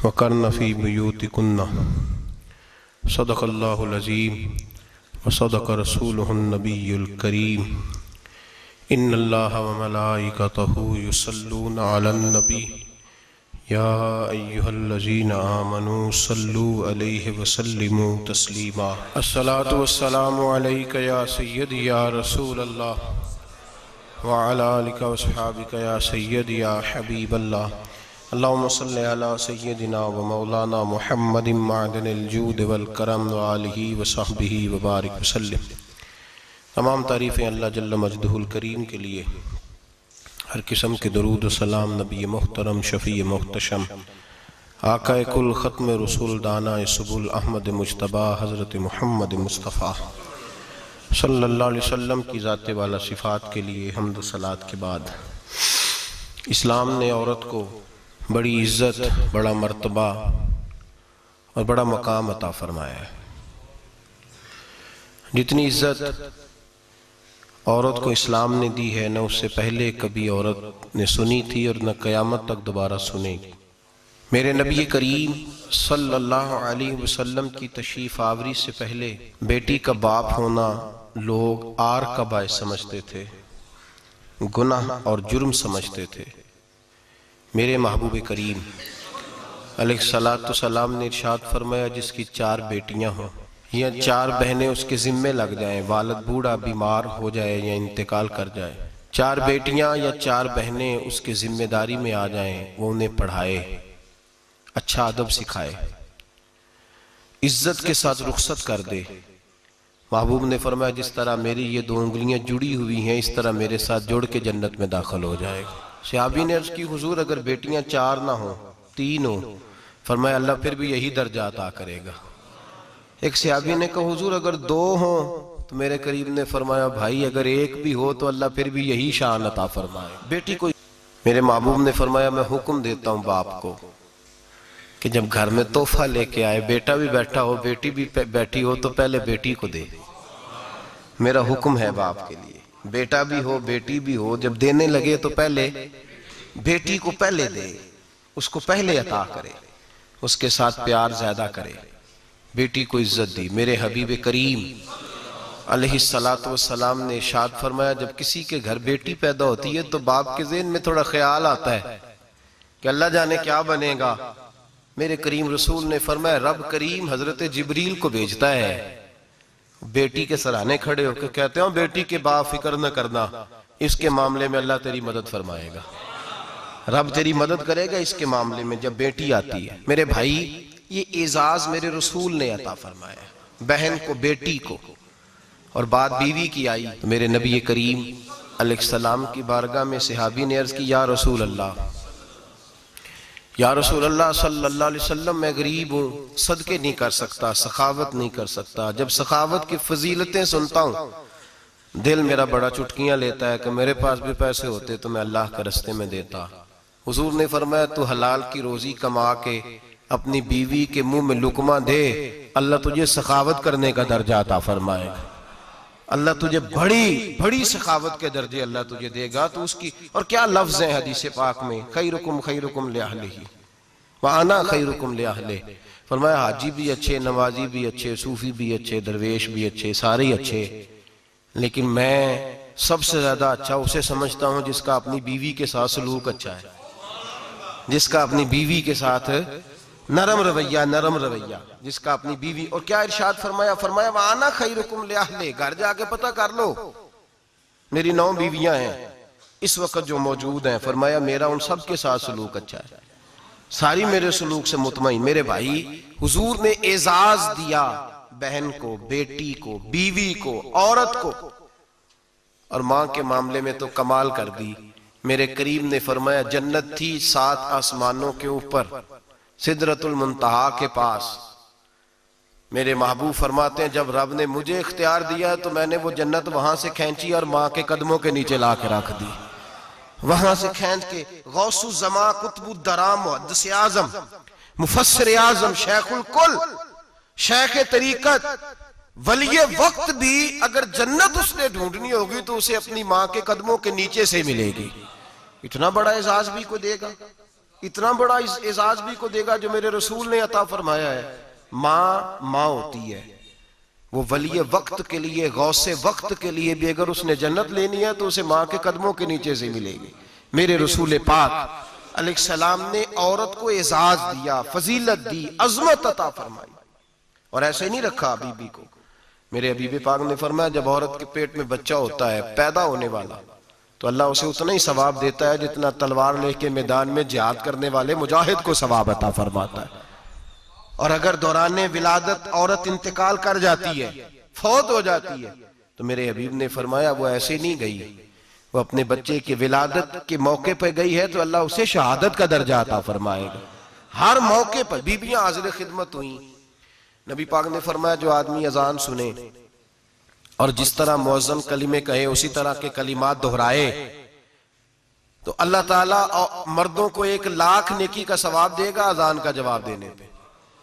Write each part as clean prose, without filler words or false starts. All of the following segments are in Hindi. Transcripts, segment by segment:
वक़र्न फ़ी बुयूतिकुन्ना सदक़ल्लाहुल अज़ीम व सदक़ रसूलुहुन नबियुल करीम। इन्नल्लाहा व मलाइकतहु युसल्लूना अलन नबी या अय्युहल्लज़ीना आमनू सल्लू अलैहि व सल्लिमू तस्लीमा। अस्सलातु वस्सलामु अलैका या सय्यदी या रसूलल्लाह व अला आलिका व अस्हाबिका या सय्यदी या हबीबल्लाह। अल्लाहुम्मा सल्लि अला सय्यदिना व मौलाना मुहम्मदिन मअदनिल जूद वल करम व आलिहि व सहबिहि व बारिक वसल्लिम। तमाम तारीफ़ें अल्लाह जल्ल मजदहुल करीम के लिए। हर किस्म के दरूद व सलाम नबी मुहतरम शफ़ी मुहतशम आक़ाए कुल ख़त्म रसूल दाना सुबुल अहमद मुज्तबा हज़रत मुहम्मद मुस्तफ़ा सल्लल्लाहु अलैहि वसल्लम की ज़ात वाला सिफ़ात के लिए हम्द सलात के बाद, इस्लाम ने औरत को बड़ी इज़्ज़त, बड़ा मर्तबा और बड़ा मकाम अता फरमाया है। जितनी इज़्ज़त औरत को इस्लाम ने दी है, न उससे पहले कभी औरत ने सुनी थी और न क़यामत तक दोबारा सुनेगी। मेरे नबी करीम सल्लल्लाहु अलैहि वसल्लम की तशरीफ़ आवरी से पहले बेटी का बाप होना लोग आर का बायस समझते थे, गुनाह और जुर्म समझते थे। मेरे महबूब करीम अलैहिस्सलातु सलाम ने इरशाद फरमाया, जिसकी 4 बेटियां हों या 4 बहनें उसके ज़िम्मे लग जाएं, वालिद बूढ़ा बीमार हो जाए या इंतकाल कर जाए, 4 बेटियां या 4 बहनें उसके ज़िम्मेदारी में आ जाएं, वो उन्हें पढ़ाए, अच्छा अदब सिखाए, इज्जत के साथ रुखसत कर दे। महबूब ने फरमाया, जिस तरह मेरी ये 2 उंगलियां जुड़ी हुई हैं, इस तरह मेरे साथ जुड़ के जन्नत में दाखिल हो जाएगा। सहाबी ने अर्ज़ की, हुजूर अगर बेटियां 4 ना हो 3 हो? फरमाया, अल्लाह फिर भी यही दर्जा अता करेगा। एक सहाबी ने कहा, हुजूर अगर 2 हो? तो मेरे करीब ने फरमाया, भाई अगर 1 भी हो तो अल्लाह फिर भी यही शान अता फरमाए। बेटी को मेरे महबूब ने फरमाया, मैं हुक्म देता हूँ बाप को कि जब घर में तोहफा लेके आए, बेटा भी बैठा हो बेटी भी बैठी हो, तो पहले बेटी को दे। मेरा हुक्म है बाप के लिए, बेटा भी हो बेटी भी हो, जब देने लगे तो पहले बेटी को पहले दे, उसको पहले अता करे, उसके साथ प्यार ज्यादा करे, बेटी को इज्जत दी। मेरे हबीब करीम अलैहिस्सलातु वस्सलाम ने इरशाद फरमाया, जब किसी के घर बेटी पैदा होती है तो बाप के ज़हन में थोड़ा ख्याल आता है कि अल्लाह जाने क्या बनेगा। मेरे करीम रसूल ने फरमाया, रब करीम हजरत जिब्रील को भेजता है, बेटी के सराहने खड़े होकर कहते हो, बेटी के बाप फिक्र न करना, इसके मामले में अल्लाह तेरी मदद फरमाएगा, रब तेरी मदद करेगा इसके मामले में जब बेटी आती है। मेरे भाई, ये एजाज मेरे रसूल ने अता फरमाया, बहन को बेटी को, और बात बीवी की आई तो मेरे नबी करीम अलैहिस्सलाम की बारगाह में सहाबी ने अर्ज की, या रसूल अल्लाह, या रसूल अल्लाह सल्लल्लाहु अलैहि वसल्लम, मैं गरीब हूँ, सदके नहीं कर सकता, सखावत नहीं कर सकता। जब सखावत की फजीलतें सुनता हूँ दिल मेरा बड़ा चुटकियां लेता है कि मेरे पास भी पैसे होते तो मैं अल्लाह के रास्ते में देता। हुजूर ने फरमाया, तू हलाल की रोजी कमा के अपनी बीवी के मुंह में लुकमा दे, अल्लाह तुझे सखावत करने का दर्जा अता फरमाएगा, अल्लाह तुझे बड़ी बड़ी सखावत के दर्जे अल्लाह तुझे देगा। तो उसकी और क्या लफ्ज है हदीस पाक में, खैरुकुम ले अहलिही व अना खैरुकुम ले अहले। फरमाया, हाजी भी अच्छे, नमाजी भी अच्छे, सूफी भी अच्छे, दरवेश भी अच्छे, सारे ही अच्छे, लेकिन मैं सबसे ज्यादा अच्छा उसे समझता हूँ जिसका अपनी बीवी के साथ सलूक अच्छा है, जिसका अपनी बीवी के साथ नरम रवैया, जिसका अपनी बीवी। और क्या इरशाद फरमाया, फरमाया, वाना खैरुकुम ले अहले, घर जाके पता कर लो, मेरी 9 बीवियां हैं इस वक्त जो मौजूद हैं, फरमाया मेरा उन सब के साथ सलूक अच्छा है, सारी मेरे सलूक से मुतमईन। मेरे भाई, हुजूर ने एजाज दिया बहन को, बेटी को, बीवी को, औरत को, और मां के मामले में तो कमाल कर दी। मेरे करीम ने फरमाया, जन्नत थी 7 आसमानों के ऊपर, सिदरतुल मुंतहा के पास। मेरे महबूब फरमाते हैं, जब रब ने मुझे इख्तियार दिया तो मैंने वो जन्नत वहां से खींची और मां के कदमों के नीचे ला के रख दी। वहां से खींच के गौसुल ज़मा, कुतुबुद दराम, मुहद्दिस आज़म, मुफस्सिर आज़म, शेखुल कुल, शेख तरीकत, वली वक्त भी अगर जन्नत उसने ढूंढनी होगी तो उसे अपनी मां के कदमों के नीचे से मिलेगी। इतना बड़ा एजाज भी को देगा। इतना बड़ा एजाज भी को देगा जो मेरे रसूल ने अता फरमाया है। माँ माँ होती है, वो वली वक्त के लिए, गौसे वक्त के लिए भी अगर उसने जन्नत लेनी है तो उसे माँ के कदमों के नीचे से मिलेगी। मेरे रसूल पाक अलैहिस्सलाम ने औरत को एजाज दिया, फजीलत दी, अजमत अता फरमाई, और ऐसे नहीं रखा बीबी को। मेरे हबीब पाक ने फरमाया जब औरत के पेट में बच्चा होता है पैदा होने वाला, तो अल्लाह उसे उतना ही सवाब देता है जितना तलवार लेके मैदान में जिहाद करने वाले मुजाहिद को सवाब अता फरमाता है। और अगर दौरान विलादत औरत इंतकाल कर जाती है, फौत हो जाती है, तो मेरे हबीब ने फरमाया वो ऐसे नहीं गई, वो अपने बच्चे की विलादत के मौके पर गई है तो अल्लाह उसे शहादत का दर्जा अता फरमाएगा। हर मौके पर बीबियां हाजिर खिदमत हुई। नबी पाक ने फरमाया जो आदमी अजान सुने और जिस तरह मुअज्जिन कलिमे कहे उसी तरह के कलिमात दोहराए तो अल्लाह ताला मर्दों को 1,00,000 नेकी का सवाब देगा अजान का जवाब देने पे।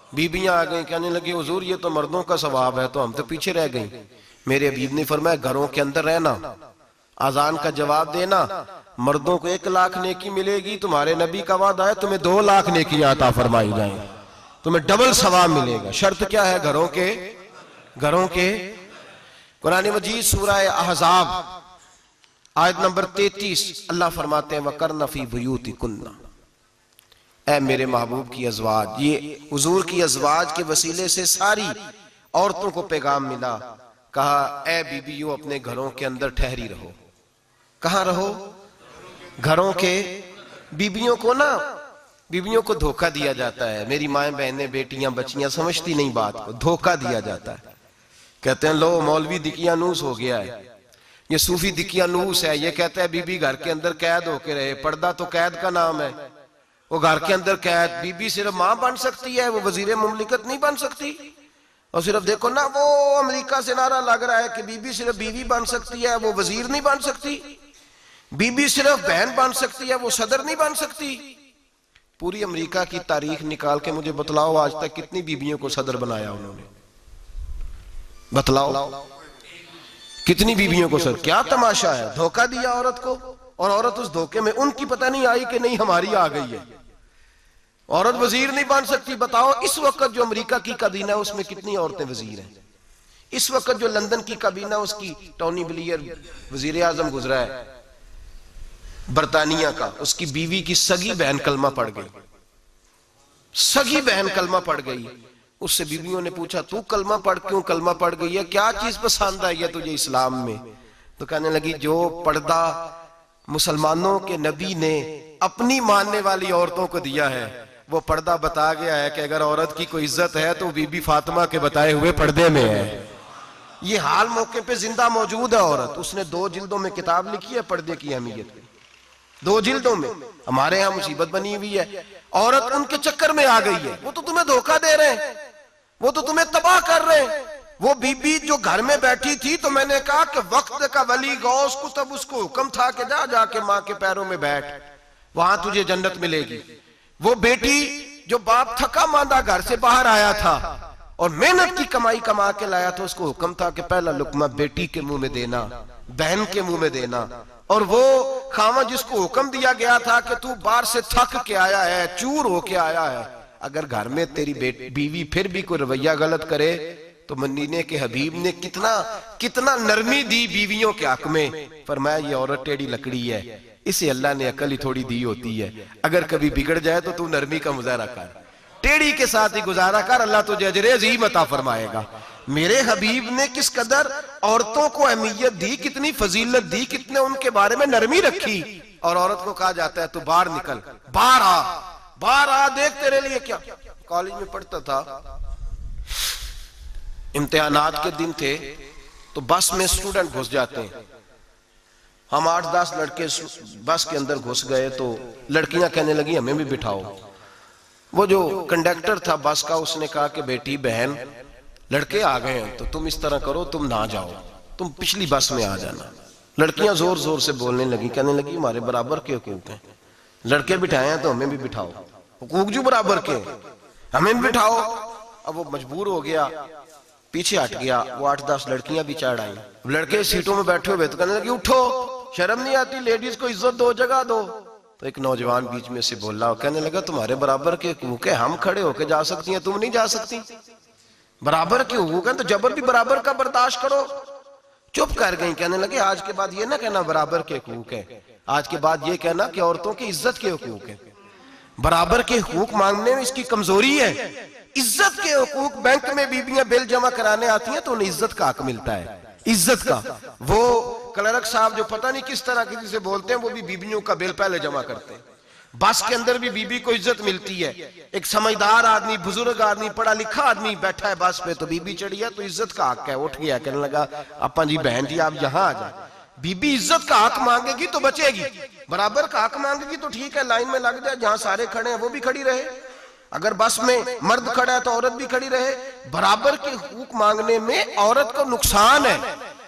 बीबियां आ गई, कहने लगी हुजूर ये तो मर्दों का सवाब है, तो हम तो पीछे रह गई। मेरे हबीब ने फरमाया घरों के अंदर रहना, अजान का जवाब देना, मर्दों को 1,00,000 नेकी मिलेगी। तुम्हारे नबी का वादा है तुम्हें 2,00,000 नेकियां अता फरमाई जाएंगी, तुम्हें डबल सवाब मिलेगा। शर्त क्या है? घरों के कुरान मजीद सूरह अहज़ाब आयत नंबर 33 अल्लाह फरमाते हैं वकरना फी बुयूतिकुन्ना, ऐ मेरे महबूब की अज़वाज, ये हुजूर की अज़वाज के वसीले से सारी औरतों को पैगाम मिला। कहा ऐ बीबियों अपने घरों के अंदर ठहरी रहो। कहां रहो? घरों के। बीबियों को धोखा दिया जाता है। मेरी माएँ बहनें बेटियां बच्चियां समझती नहीं बात को, धोखा दिया जाता है। कहते हैं लो मौलवी दिकियानूस हो गया है, ये सूफी दिकियानूस है, ये कहता है बीबी घर के अंदर कैद होके रहे। पर्दा तो कैद का नाम है, वो घर के अंदर कैद। बीबी सिर्फ मां बन सकती है, वो वजीर मुमलिकत नहीं बन सकती। और सिर्फ देखो ना वो अमेरिका से नारा लग रहा है कि बीबी सिर्फ बीवी बन सकती है, वो वजीर नहीं बन सकती। बीबी सिर्फ बहन बन सकती है, वो सदर नहीं बन सकती। पूरी अमेरिका की तारीख निकाल के मुझे बतलाओ आज तक कितनी बीबियों को सदर बनाया उन्होंने, बतलाओ कितनी बीबियों को सदर। क्या तमाशा है, धोखा दिया औरत को, और औरत उस धोखे में उनकी पता नहीं आई कि नहीं हमारी आ गई है। औरत वजीर नहीं बन सकती। बताओ इस वक्त जो अमेरिका की काबीना उसमें कितनी औरतें वजीर हैं? इस वक्त जो लंदन की काबीना उसकी टोनी ब्लेयर वजीर आजम गुजरा है बरतानिया का, उसकी बीवी की सगी बहन कलमा पड़ गई। सगी बहन कलमा पड़ गई। उससे बीवियों ने पूछा तू कलमा पढ़ क्यों कलमा पड़ गई है, क्या चीज पसंद आई है तुझे इस्लाम में? तो कहने लगी जो पर्दा मुसलमानों के नबी ने अपनी मानने वाली औरतों को दिया है वो पर्दा बता गया है कि अगर औरत की कोई इज्जत है तो बीबी फातिमा के बताए हुए पर्दे में है। ये हाल मौके पे जिंदा मौजूद है औरत। उसने 2 जिल्दों में किताब लिखी है पर्दे की अहमियत की, 2 जिल्दों में। हमारे यहाँ मुसीबत बनी हुई है, औरत उनके चक्कर में आ गई है। वो तो तुम्हें धोखा दे रहे हैं, वो तो तुम्हें तबाह कर रहे हैं। वो बीबी जो घर में बैठी थी तो मैंने कहा कि वक्त का वली गौस को तब उसको हुक्म था कि जा जाके माँ के पैरों में बैठ, वहां तुझे जन्नत मिलेगी। वो बेटी जो बाप थका मांदा घर से बाहर आया था और मेहनत की कमाई कमा के लाया था, उसको हुक्म था कि पहला लुकमा बेटी के मुंह में देना, बहन के मुंह में देना। और वो खामा जिसको हुक्म दिया गया था कि तू बाहर से थक के आया है, चूर होके आया है, अगर घर में तेरी बीवी फिर भी कोई रवैया गलत करे तो मदीने के हबीब ने कितना नरमी दी बीवियों के हक में। फरमाया ये औरत टेढ़ी लकड़ी है, इसे अल्लाह ने अकल ही थोड़ी दी होती है, अगर कभी बिगड़ जाए तो तू नरमी का मुजाहरा कर, टेढ़ी के साथ ही गुजारा कर, अल्लाह तुझे अजर अज़ीम अता फरमाएगा। मेरे हबीब ने किस कदर औरतों को अहमियत दी, कितनी फजीलत दी, कितने उनके बारे में नरमी रखी। और औरत को कहा जाता है तू बाहर निकल, बाहर आ, देख तेरे लिए क्या। कॉलेज में पढ़ता था, इम्तिहानात के दिन थे तो बस में स्टूडेंट घुस जाते हैं। हम 8-10 लड़के बस के अंदर घुस गए तो लड़कियां कहने लगी हमें भी बिठाओ। वो जो कंडक्टर था बस का उसने कहा कि बेटी बहन लड़के आ गए हैं तो तुम इस तरह करो, तुम ना जाओ, तुम पिछली बस में आ जाना। लड़कियां जोर जोर से बोलने लगी, कहने लगी हमारे बराबर के हुकूक हैं, लड़के बिठाए हैं तो हमें भी बिठाओ, हुकूक जो बराबर के हमें भी बिठाओ। अब वो मजबूर हो गया, पीछे हट गया। वो 8-10 लड़कियां भी चढ़ आई। लड़के सीटों में बैठे हुए तो कहने लगी उठो, शर्म नहीं आती, लेडीज को इज्जत दो, जगह दो। तो एक नौजवान बीच में से बोला और कहने लगा तुम्हारे बराबर के हुकूक है, हम खड़े होके जा सकती हैं, तुम नहीं जा सकती। बराबर के हुकूक है तो जबर भी बराबर का बर्दाश्त करो। चुप कर गई। कहने लगे आज के बाद ये ना कहना बराबर के हुकूक है, आज के बाद ये कहना कि औरतों की इज्जत के हुकूक है। बराबर के हुकूक मांगने में इसकी कमजोरी है। इज्जत के हुकूक, बैंक में बीबियां बिल जमा कराने आती हैं तो उन्हें इज्जत का हक मिलता है, इज्जत का। वो क्लर्क साहब जो पता नहीं किस तरह किसी से बोलते हैं, वो भी बीबियों का बिल पहले जमा करते हैं। बस के अंदर भी बीबी को इज्जत मिलती है। एक समझदार आदमी, बुजुर्ग आदमी, पढ़ा लिखा आदमी बैठा है बस पे, तो बीबी चढ़ी है तो इज्जत का हक है। उठ गया, कहने लगा अपा जी बहन जी आप यहाँ आ जाए। बीबी इज्जत का हक मांगेगी तो बचेगी, बराबर का हक मांगेगी तो ठीक है, लाइन में लग जाए, जहां सारे खड़े हैं वो भी खड़ी रहे। अगर बस में मर्द खड़ा है तो औरत भी खड़ी रहे। बराबर के हुकूक मांगने में औरत को नुकसान है,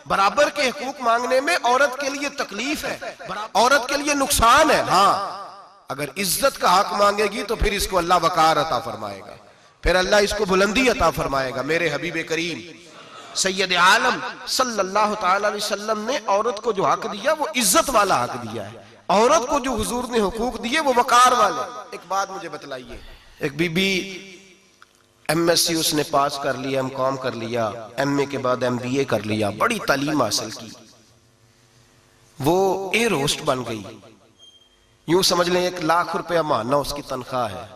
बराबर के हुकूक मांगने में औरत के लिए तकलीफ है, औरत के लिए नुकसान है। हाँ, अगर इज्जत का हक मांगेगी तो फिर इसको अल्लाह वकार अता फरमाएगा, फिर अल्लाह इसको बुलंदी अता फरमाएगा। मेरे हबीब करीम सैयद आलम सल्लल्लाहु तआला अलैहि वसल्लम ने औरत को जो हक दिया वो इज्जत वाला हक दिया है। औरत को जो हुजूर ने हुकूक दिए वो वकार वाले। एक बात मुझे बतलाइए, एक बीबी एमएससी उसने पास कर लिया, एमकॉम कर लिया, एमए के बाद एमबीए कर लिया, बड़ी तालीम हासिल की, वो एयर होस्ट बन गई। यूं समझ लें 1 लाख रुपया महीना उसकी तनख्वाह है।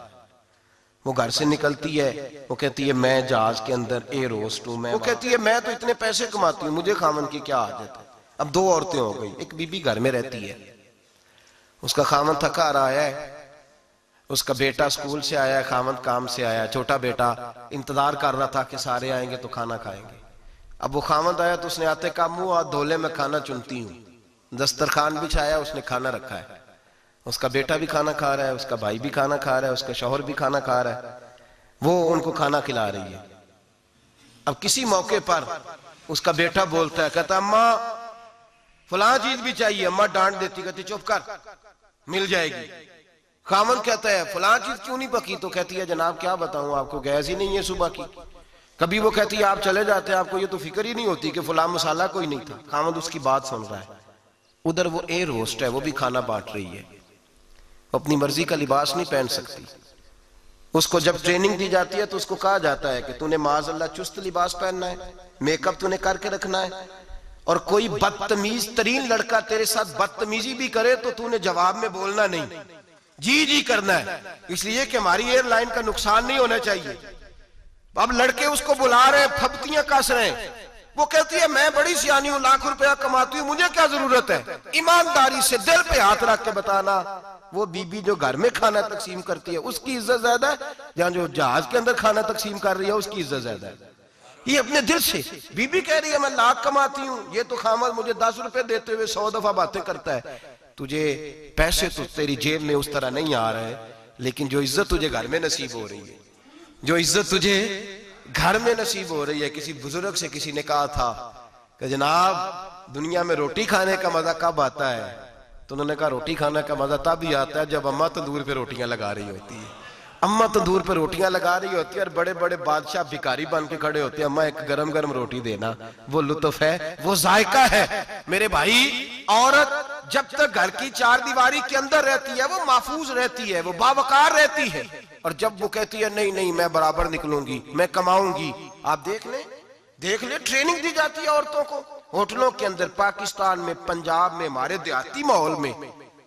वो घर से निकलती है, वो कहती है मैं जहाज के अंदर एयर होस्ट हूं। वो कहती है मैं तो इतने पैसे कमाती हूँ, मुझे खामन की क्या आदत है। अब 2 औरतें हो गई, एक बीबी घर में रहती है, उसका खामन थका रहा है, उसका बेटा स्कूल से आया, खामन काम से आया, छोटा बेटा इंतजार कर रहा था कि सारे आएंगे तो खाना खाएंगे। अब वो खामन आया तो उसने आते का मुंह हाथ धोले में खाना चुनती हूँ, दस्तरखान बिछाया, उसने खाना रखा है, उसका बेटा भी खाना खा रहा है, उसका भाई भी खाना खा रहा है, उसका शौहर भी खाना खा रहा है, वो उनको खाना खिला रही है। अब किसी मौके पर उसका बेटा बोलता है, कहता अम्मा फलां चीज भी चाहिए। अम्मा डांट देती, कहती चुप कर, मिल जाएगी। खामन कहता है फलां चीज क्यों नहीं पकी? तो कहती है जनाब क्या बताऊं आपको, गैस ही नहीं है सुबह की। कभी वो कहती है आप चले जाते हैं, आपको ये तो फिक्र ही नहीं होती कि फलां मसाला कोई नहीं था। खामन उसकी बात सुन रहा है। उधर वो एयर होस्ट है, वो भी खाना बांट रही है, अपनी मर्जी का लिबास नहीं पहन सकती। उसको जब ट्रेनिंग दी जाती है तो उसको कहा जाता है कि तूने माज़अल्लाह चुस्त लिबास पहनना है, मेकअप तूने करके रखना है, और कोई बदतमीज तरीन लड़का तेरे साथ बदतमीजी भी करे तो तूने जवाब में बोलना नहीं, जी जी करना है, इसलिए कि हमारी एयरलाइन का नुकसान नहीं होना चाहिए। अब लड़के उसको बुला रहे, फब्तियां कस रहे हैं, वो कहती है मैं बड़ी सियानी हूं, लाख रुपया कमाती हूं, मुझे क्या जरूरत है। ईमानदारी से दिल पे हाथ रख के बताना, वो बीबी जो घर में खाना तकसीम करती है उसकी इज्जत ज्यादा है, या जो जहाज के अंदर खाना तकसीम कर रही है उसकी इज्जत ज्यादा है। ये अपने दिल से बीबी कह रही है मैं लाख कमाती हूं, ये तो खामद मुझे 10 रुपए देते हुए 100 दफा बातें करता है। तुझे पैसे तो तेरी जेब में उस तरह नहीं आ रहे, लेकिन जो इज्जत तुझे घर में नसीब हो रही है, जो इज्जत तुझे घर में नसीब हो रही है। किसी बुजुर्ग से किसी ने कहा था कि जनाब दुनिया में रोटी खाने का मजा कब आता है? तो उन्होंने कहा रोटी खाने का मजा तब ही आता है जब अम्मा तंदूर पे रोटियां लगा रही होती है। अम्मा तंदूर पे रोटियां लगा रही होती है और बड़े बड़े बादशाह भिखारी बन के खड़े होते हैं, अम्मा एक गरम गरम रोटी देना। वो लुत्फ है, वो जायका है। मेरे भाई, औरत जब तक घर की 4 दीवारी के अंदर रहती है वो महफूज रहती है, वो बावकार रहती है। और जब वो कहती है नहीं नहीं मैं बराबर निकलूंगी, मैं कमाऊंगी, आप देख ले ट्रेनिंग दी जाती है औरतों को होटलों के अंदर। पाकिस्तान में, पंजाब में, हमारे देहाती माहौल में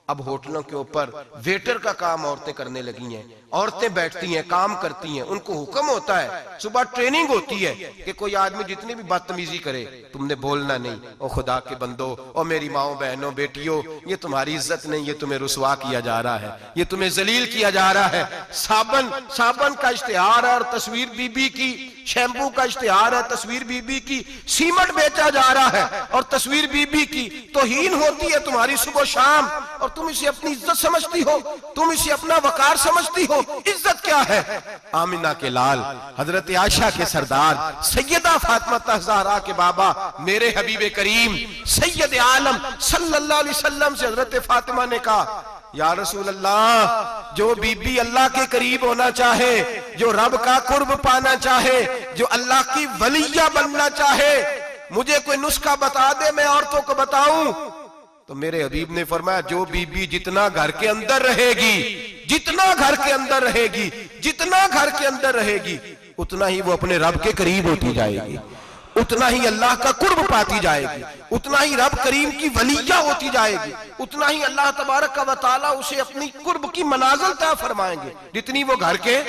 अब होटलों के ऊपर वेटर का काम औरतें करने लगी हैं। औरतें बैठती हैं, काम करती हैं, उनको हुक्म होता है, सुबह ट्रेनिंग होती है कि कोई आदमी जितनी भी बदतमीजी करे तुमने बोलना नहीं। ओ खुदा के बंदो, ओ मेरी माओ बहनों बेटियों, ये तुम्हारी इज्जत नहीं, ये तुम्हें रुसवा किया जा रहा है, ये तुम्हें जलील किया जा रहा है। साबन का इश्तिहार है और तस्वीर बीबी की, शैम्पू का इश्तिहार है, तस्वीर बीबी की, सीमेंट बेचा जा रहा है और तस्वीर बीबी की। तौहीन होती है तुम्हारी सुबह शाम, और तुम इसे अपनी इज्जत समझती हो, तुम इसे अपना वकार समझती हो। इज्जत क्या है? आमिना के लाल, हजरत आयशा के सरदार, सैयदा फातिमा ज़हरा के बाबा, मेरे हबीब करीम सैयद आलम सल्लल्लाहु अलैहि वसल्लम से हजरत फातिमा ने कहा या रसूल अल्लाह, जो बीबी अल्लाह के करीब होना चाहे, जो रब का कुर्ब पाना चाहे, जो अल्लाह की वलिया बनना चाहे, मुझे कोई नुस्खा बता दे, मैं औरतों को बताऊं। तो मेरे हबीब ने फरमाया जो बीबी जितना घर के अंदर रहेगी, जितना घर के अंदर रहेगी, जितना घर के अंदर रहेगी, उतना ही वो अपने रब के करीब होती जाएगी, उतना ही अल्लाह का कुर्ब पाती जाएगी, उतना ही रब करीम की वलिया होती जाएगी, उतना ही अल्लाह तबारक व तआला उसे अपनी कुर्ब की मनाजिल तय फरमाएंगे। जितनी वो घर के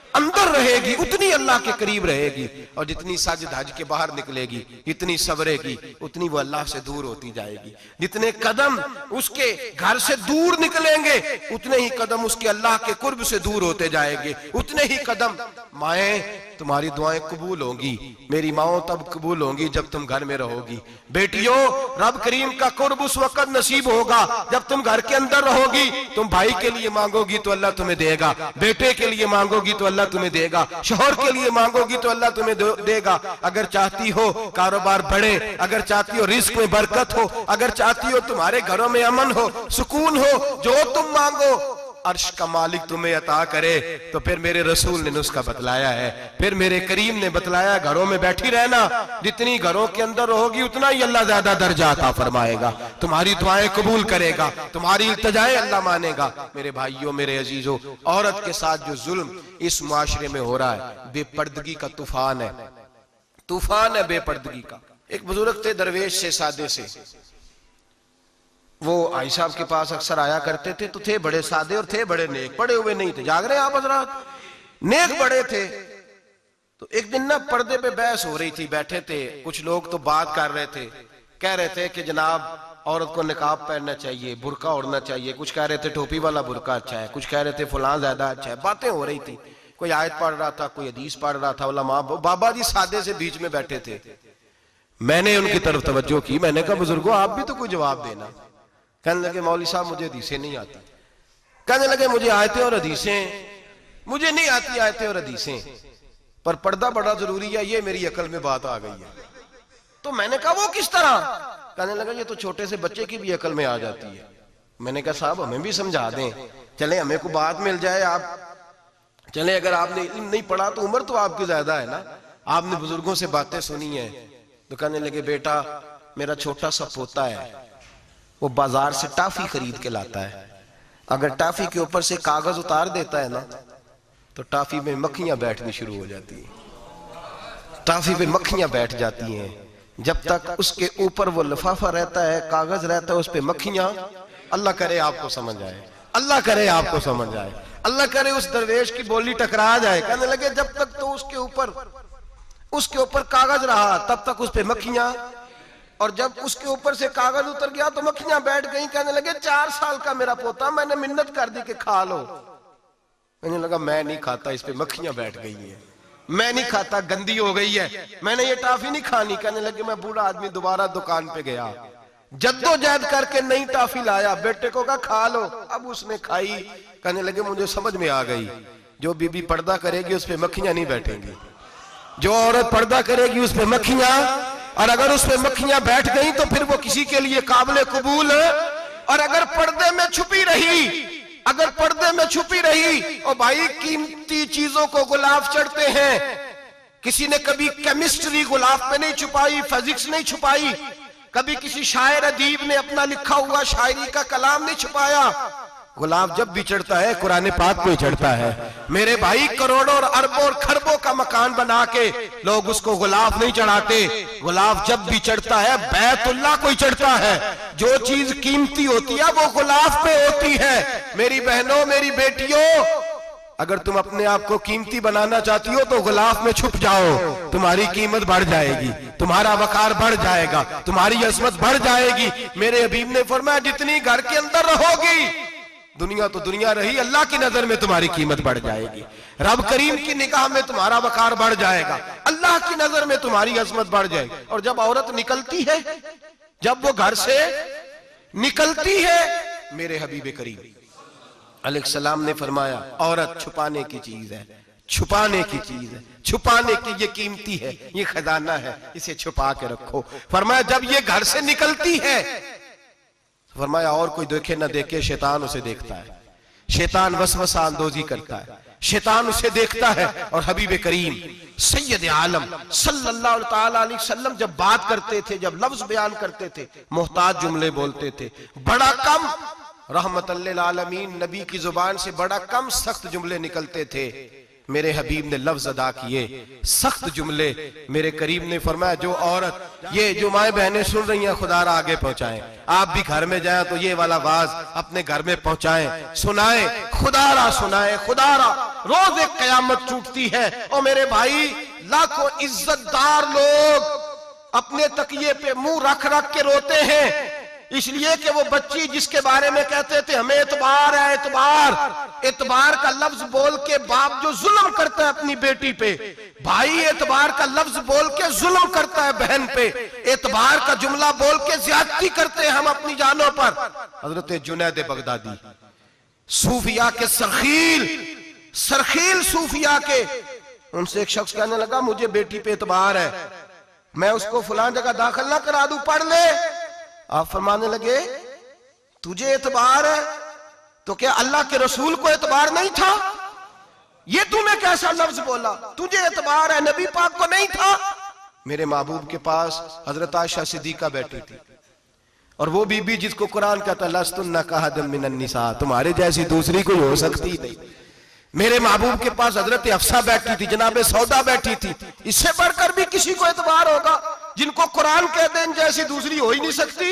अंदर रहेगी उतनी अल्लाह के करीब रहेगी, और जितनी सज धज के बाहर निकलेगी, जितनी सवरेगी, उतनी वो अल्लाह से दूर होती जाएगी। जितने कदम उसके घर से दूर निकलेंगे, उतने ही कदम उसके अल्लाह के कुर्ब से दूर होते जाएंगे, उतने ही कदम। माएं, तुम्हारी दुआएं कबूल होंगी, मेरी माओ तब कबूल होंगी जब तुम घर में रहोगी। बेटियों, रब करीम का कुर्ब उस वक्त नसीब होगा जब तुम घर के अंदर रहोगी। तुम भाई के लिए मांगोगी तो अल्लाह तुम्हें देगा, बेटे के लिए मांगोगी तो अल्लाह तुम्हें देगा, शोहर के लिए मांगोगी तो अल्लाह तुम्हें देगा। अगर चाहती हो कारोबार बढ़े, अगर चाहती हो रिस्क में बरकत हो, अगर चाहती हो तुम्हारे घरों में अमन हो, सुकून हो, जो तुम मांगो अर्श का मालिक तुम्हें अता करे। तो फिर मेरे रसूल ने नुस्खा बतलाया है, फिर मेरे करीम ने बतलाया, घरों में बैठी रहना, जितनी घरों के अंदर रहोगी उतना ही अल्लाह ज्यादा दर्जा अता फरमाएगा, तुम्हारी दुआएं कबूल करेगा, तुम्हारी इल्तिजाएं अल्लाह मानेगा। मेरे भाइयों, मेरे अजीजों, औरत के साथ जो जुल्म इस मुआशरे में हो रहा है, बेपर्दगी का तूफान है, तूफान है बेपर्दगी का। एक बुजुर्ग थे दरवेश से, सादे से, वो आई साहब के पास अक्सर आया करते थे, तो थे बड़े सादे और थे बड़े नेक, पढ़े हुए नहीं थे, जाग रहे हैं आप हजरात, नेक बड़े थे। तो एक दिन ना पर्दे पे बहस हो रही थी, बैठे थे कुछ लोग, तो बात कर रहे थे, कह रहे थे कि जनाब औरत को निकाब पहनना चाहिए, बुरका ओढ़ना चाहिए, कुछ कह रहे थे टोपी वाला बुरका अच्छा है, कुछ कह रहे थे फलां ज्यादा अच्छा है, बातें हो रही थी। कोई आयत पढ़ रहा था, कोई हदीस पढ़ रहा था, उलमा बाबा जी सादे से बीच में बैठे थे। मैंने उनकी तरफ तवज्जो की, मैंने कहा बुजुर्गो आप भी तो कोई जवाब देना। कहने लगे मौलवी साहब मुझे हदीसें नहीं आती, कहने लगे मुझे आयतें और हदीसें मुझे नहीं आती, आयतें और हदीसें, पर पर्दा बड़ा जरूरी है, ये मेरी अकल में बात आ गई है। तो मैंने कहा वो किस तरह? कहने लगा ये तो छोटे से बच्चे की भी अकल में आ जाती है। मैंने कहा साहब हमें भी समझा दें, चले हमें को बात मिल जाए, आप चले, अगर आपने इल्म नहीं पढ़ा तो उम्र तो आपकी ज्यादा है ना, आपने बुजुर्गों से बातें सुनी है। तो कहने लगे बेटा मेरा छोटा सा पोता है, वो बाजार से टाफी खरीद के लाता है, अगर टाफी के ऊपर से कागज उतार देता है ना तो टाफी में मक्खियां बैठनी शुरू हो जाती है, टाफी पे मक्खियां बैठ जाती हैं। जब तक उसके ऊपर वो लिफाफा रहता है, कागज रहता है, उस पे मक्खियां, अल्लाह करे आपको समझ आए, अल्लाह करे आपको समझ आए, अल्लाह करे उस दरवेश की बोली टकरा जाए। कहने लगे जब तक तो उसके ऊपर कागज रहा तब तक उस पे मक्खियां, और जब उसके ऊपर से कागज उतर गया तो मक्खियां बैठ गई। कहने लगे 4 साल का मेरा पोता, मैंने मिन्नत कर दी कि खा लो। कहने लगा मैं नहीं खाता, इस पे मक्खियां बैठ गई है, मैं नहीं खाता, गंदी हो गई है, मैंने ये टाफी नहीं खानी। कहने लगे मैं बूढ़ा आदमी दोबारा दुकान पे गया, जद्दोजहद करके नई टाफी लाया, बेटे को कहा खा लो, अब उसने खाई। कहने लगे मुझे समझ में आ गई, जो बीबी पर्दा करेगी उस पे मक्खियां नहीं बैठेंगी, जो औरत पर्दा करेगी उस पे मक्खियां, और अगर उस पे मक्खियां बैठ गई तो फिर वो किसी के लिए काबिल कबूल है। और अगर पर्दे में छुपी रही, अगर पर्दे में छुपी रही, और भाई कीमती चीजों को गुलाब चढ़ते हैं, किसी ने कभी केमिस्ट्री गुलाब पे नहीं छुपाई, फिजिक्स नहीं छुपाई, कभी किसी शायर अदीब ने अपना लिखा हुआ शायरी का कलाम नहीं छुपाया। गुलाब जब भी चढ़ता है कुरान पाक पे चढ़ता है। मेरे भाई करोड़ों और अरबों और खरबों का मकान बना के लोग उसको गुलाब नहीं चढ़ाते, गुलाब जब भी चढ़ता है बैतुल्लाह को ही चढ़ता है। जो चीज कीमती होती है वो गुलाब पे होती है। मेरी बहनों, मेरी बेटियों, अगर तुम अपने आप को कीमती बनाना चाहती हो तो गुलाब में छुप जाओ, तुम्हारी कीमत बढ़ जाएगी, तुम्हारा वकार बढ़ जाएगा, तुम्हारी अजमत बढ़ जाएगी। मेरे हबीब ने फरमाया जितनी घर के अंदर रहोगी, दुनिया तो दुनिया रही, अल्लाह की नजर में तुम्हारी कीमत बढ़ जाएगी, रब करीम की निगाह में तुम्हारा वकार बढ़ जाएगा, अल्लाह की नजर में तुम्हारी अजमत बढ़ जाएगी। और जब औरत निकलती है, जब वो घर से निकलती है, मेरे हबीब करीम अलैहिस्सलाम ने फरमाया औरत छुपाने की चीज है, छुपाने की चीज है, छुपाने की, ये कीमती है, ये खजाना है, इसे छुपा के रखो। फरमाया जब ये घर से निकलती है, फरमाया और कोई देखे ना देखे, शैतान उसे देखता है, शैतान वसवसा अंदोजी करता है। शैतान उसे देखता है। और हबीब करीम सैयद आलम सल्लल्लाहु ताला अलैहि वसल्लम जब बात करते थे, जब लफ्ज बयान करते थे, मोहताज जुमले बोलते थे, बड़ा कम, रहमतल लिल आलमीन नबी की जुबान से बड़ा कम सख्त जुमले निकलते थे। मेरे हबीब ने लफ्ज अदा किए सख्त जुमले। मेरे करीम ने फरमाया जो औरत, ये जो माए बहनें सुन रही हैं, खुदारा आगे पहुंचाएं। आप भी घर में जाएं तो ये वाला वाज अपने घर में पहुंचाएं, सुनाएं, खुदारा सुनाएं, खुदारा। रोज एक कयामत टूटती है और मेरे भाई लाखों इज्जतदार लोग अपने तकिए पे मुंह रख रख के रोते हैं, इसलिए कि वो बच्ची जिसके बारे में कहते थे हमें एतबार है, एतबार का लफ्ज बोल के बाप जो जुल्म करता है अपनी बेटी पे, भाई एतबार का लफ्ज बोल के जुल्म करता है बहन पे, एतबार का जुमला बोल के ज्यादती करते हैं हम अपनी जानों पर। हजरत जुनैद बगदादी सूफिया के सरखील सूफिया के, उनसे एक शख्स कहने लगा मुझे बेटी पे एतबार है, मैं उसको फलां जगह दाखिल ना करा दूं, पढ़ ले। आप फरमाने लगे तुझे एतबार है तो क्या अल्लाह के रसूल को एतबार नहीं था? ये तूने कैसा लफ्ज बोला, तुझे एतबार है, नबी पाक को नहीं था? मेरे महबूब के पास हजरत आयशा सिद्दीका बैठी थी, और वो बीबी जिसको कुरान कहता लस्तुन्ना कहदम मिनन निसा, तुम्हारे जैसी दूसरी कोई हो सकती नहीं। मेरे महबूब के पास हजरत अफसा बैठी थी, जनाबे सौदा बैठी थी, इससे बढ़कर भी किसी को एतबार होगा जिनको कुरान कहते हैं जैसी दूसरी हो ही नहीं सकती।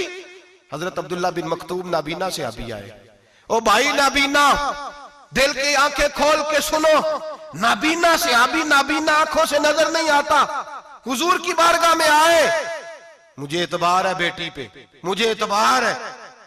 हजरत अब्दुल्ला बिन मक्तूम नाबीना से अभी आए, ओ भाई नाबीना दिल की आंखें खोल के सुनो, नाबीना से अभी, नाबीना आंखों से नजर नहीं आता, हुजूर की बारगाह में आए, मुझे एतबार है बेटी पे, मुझे एतबार है,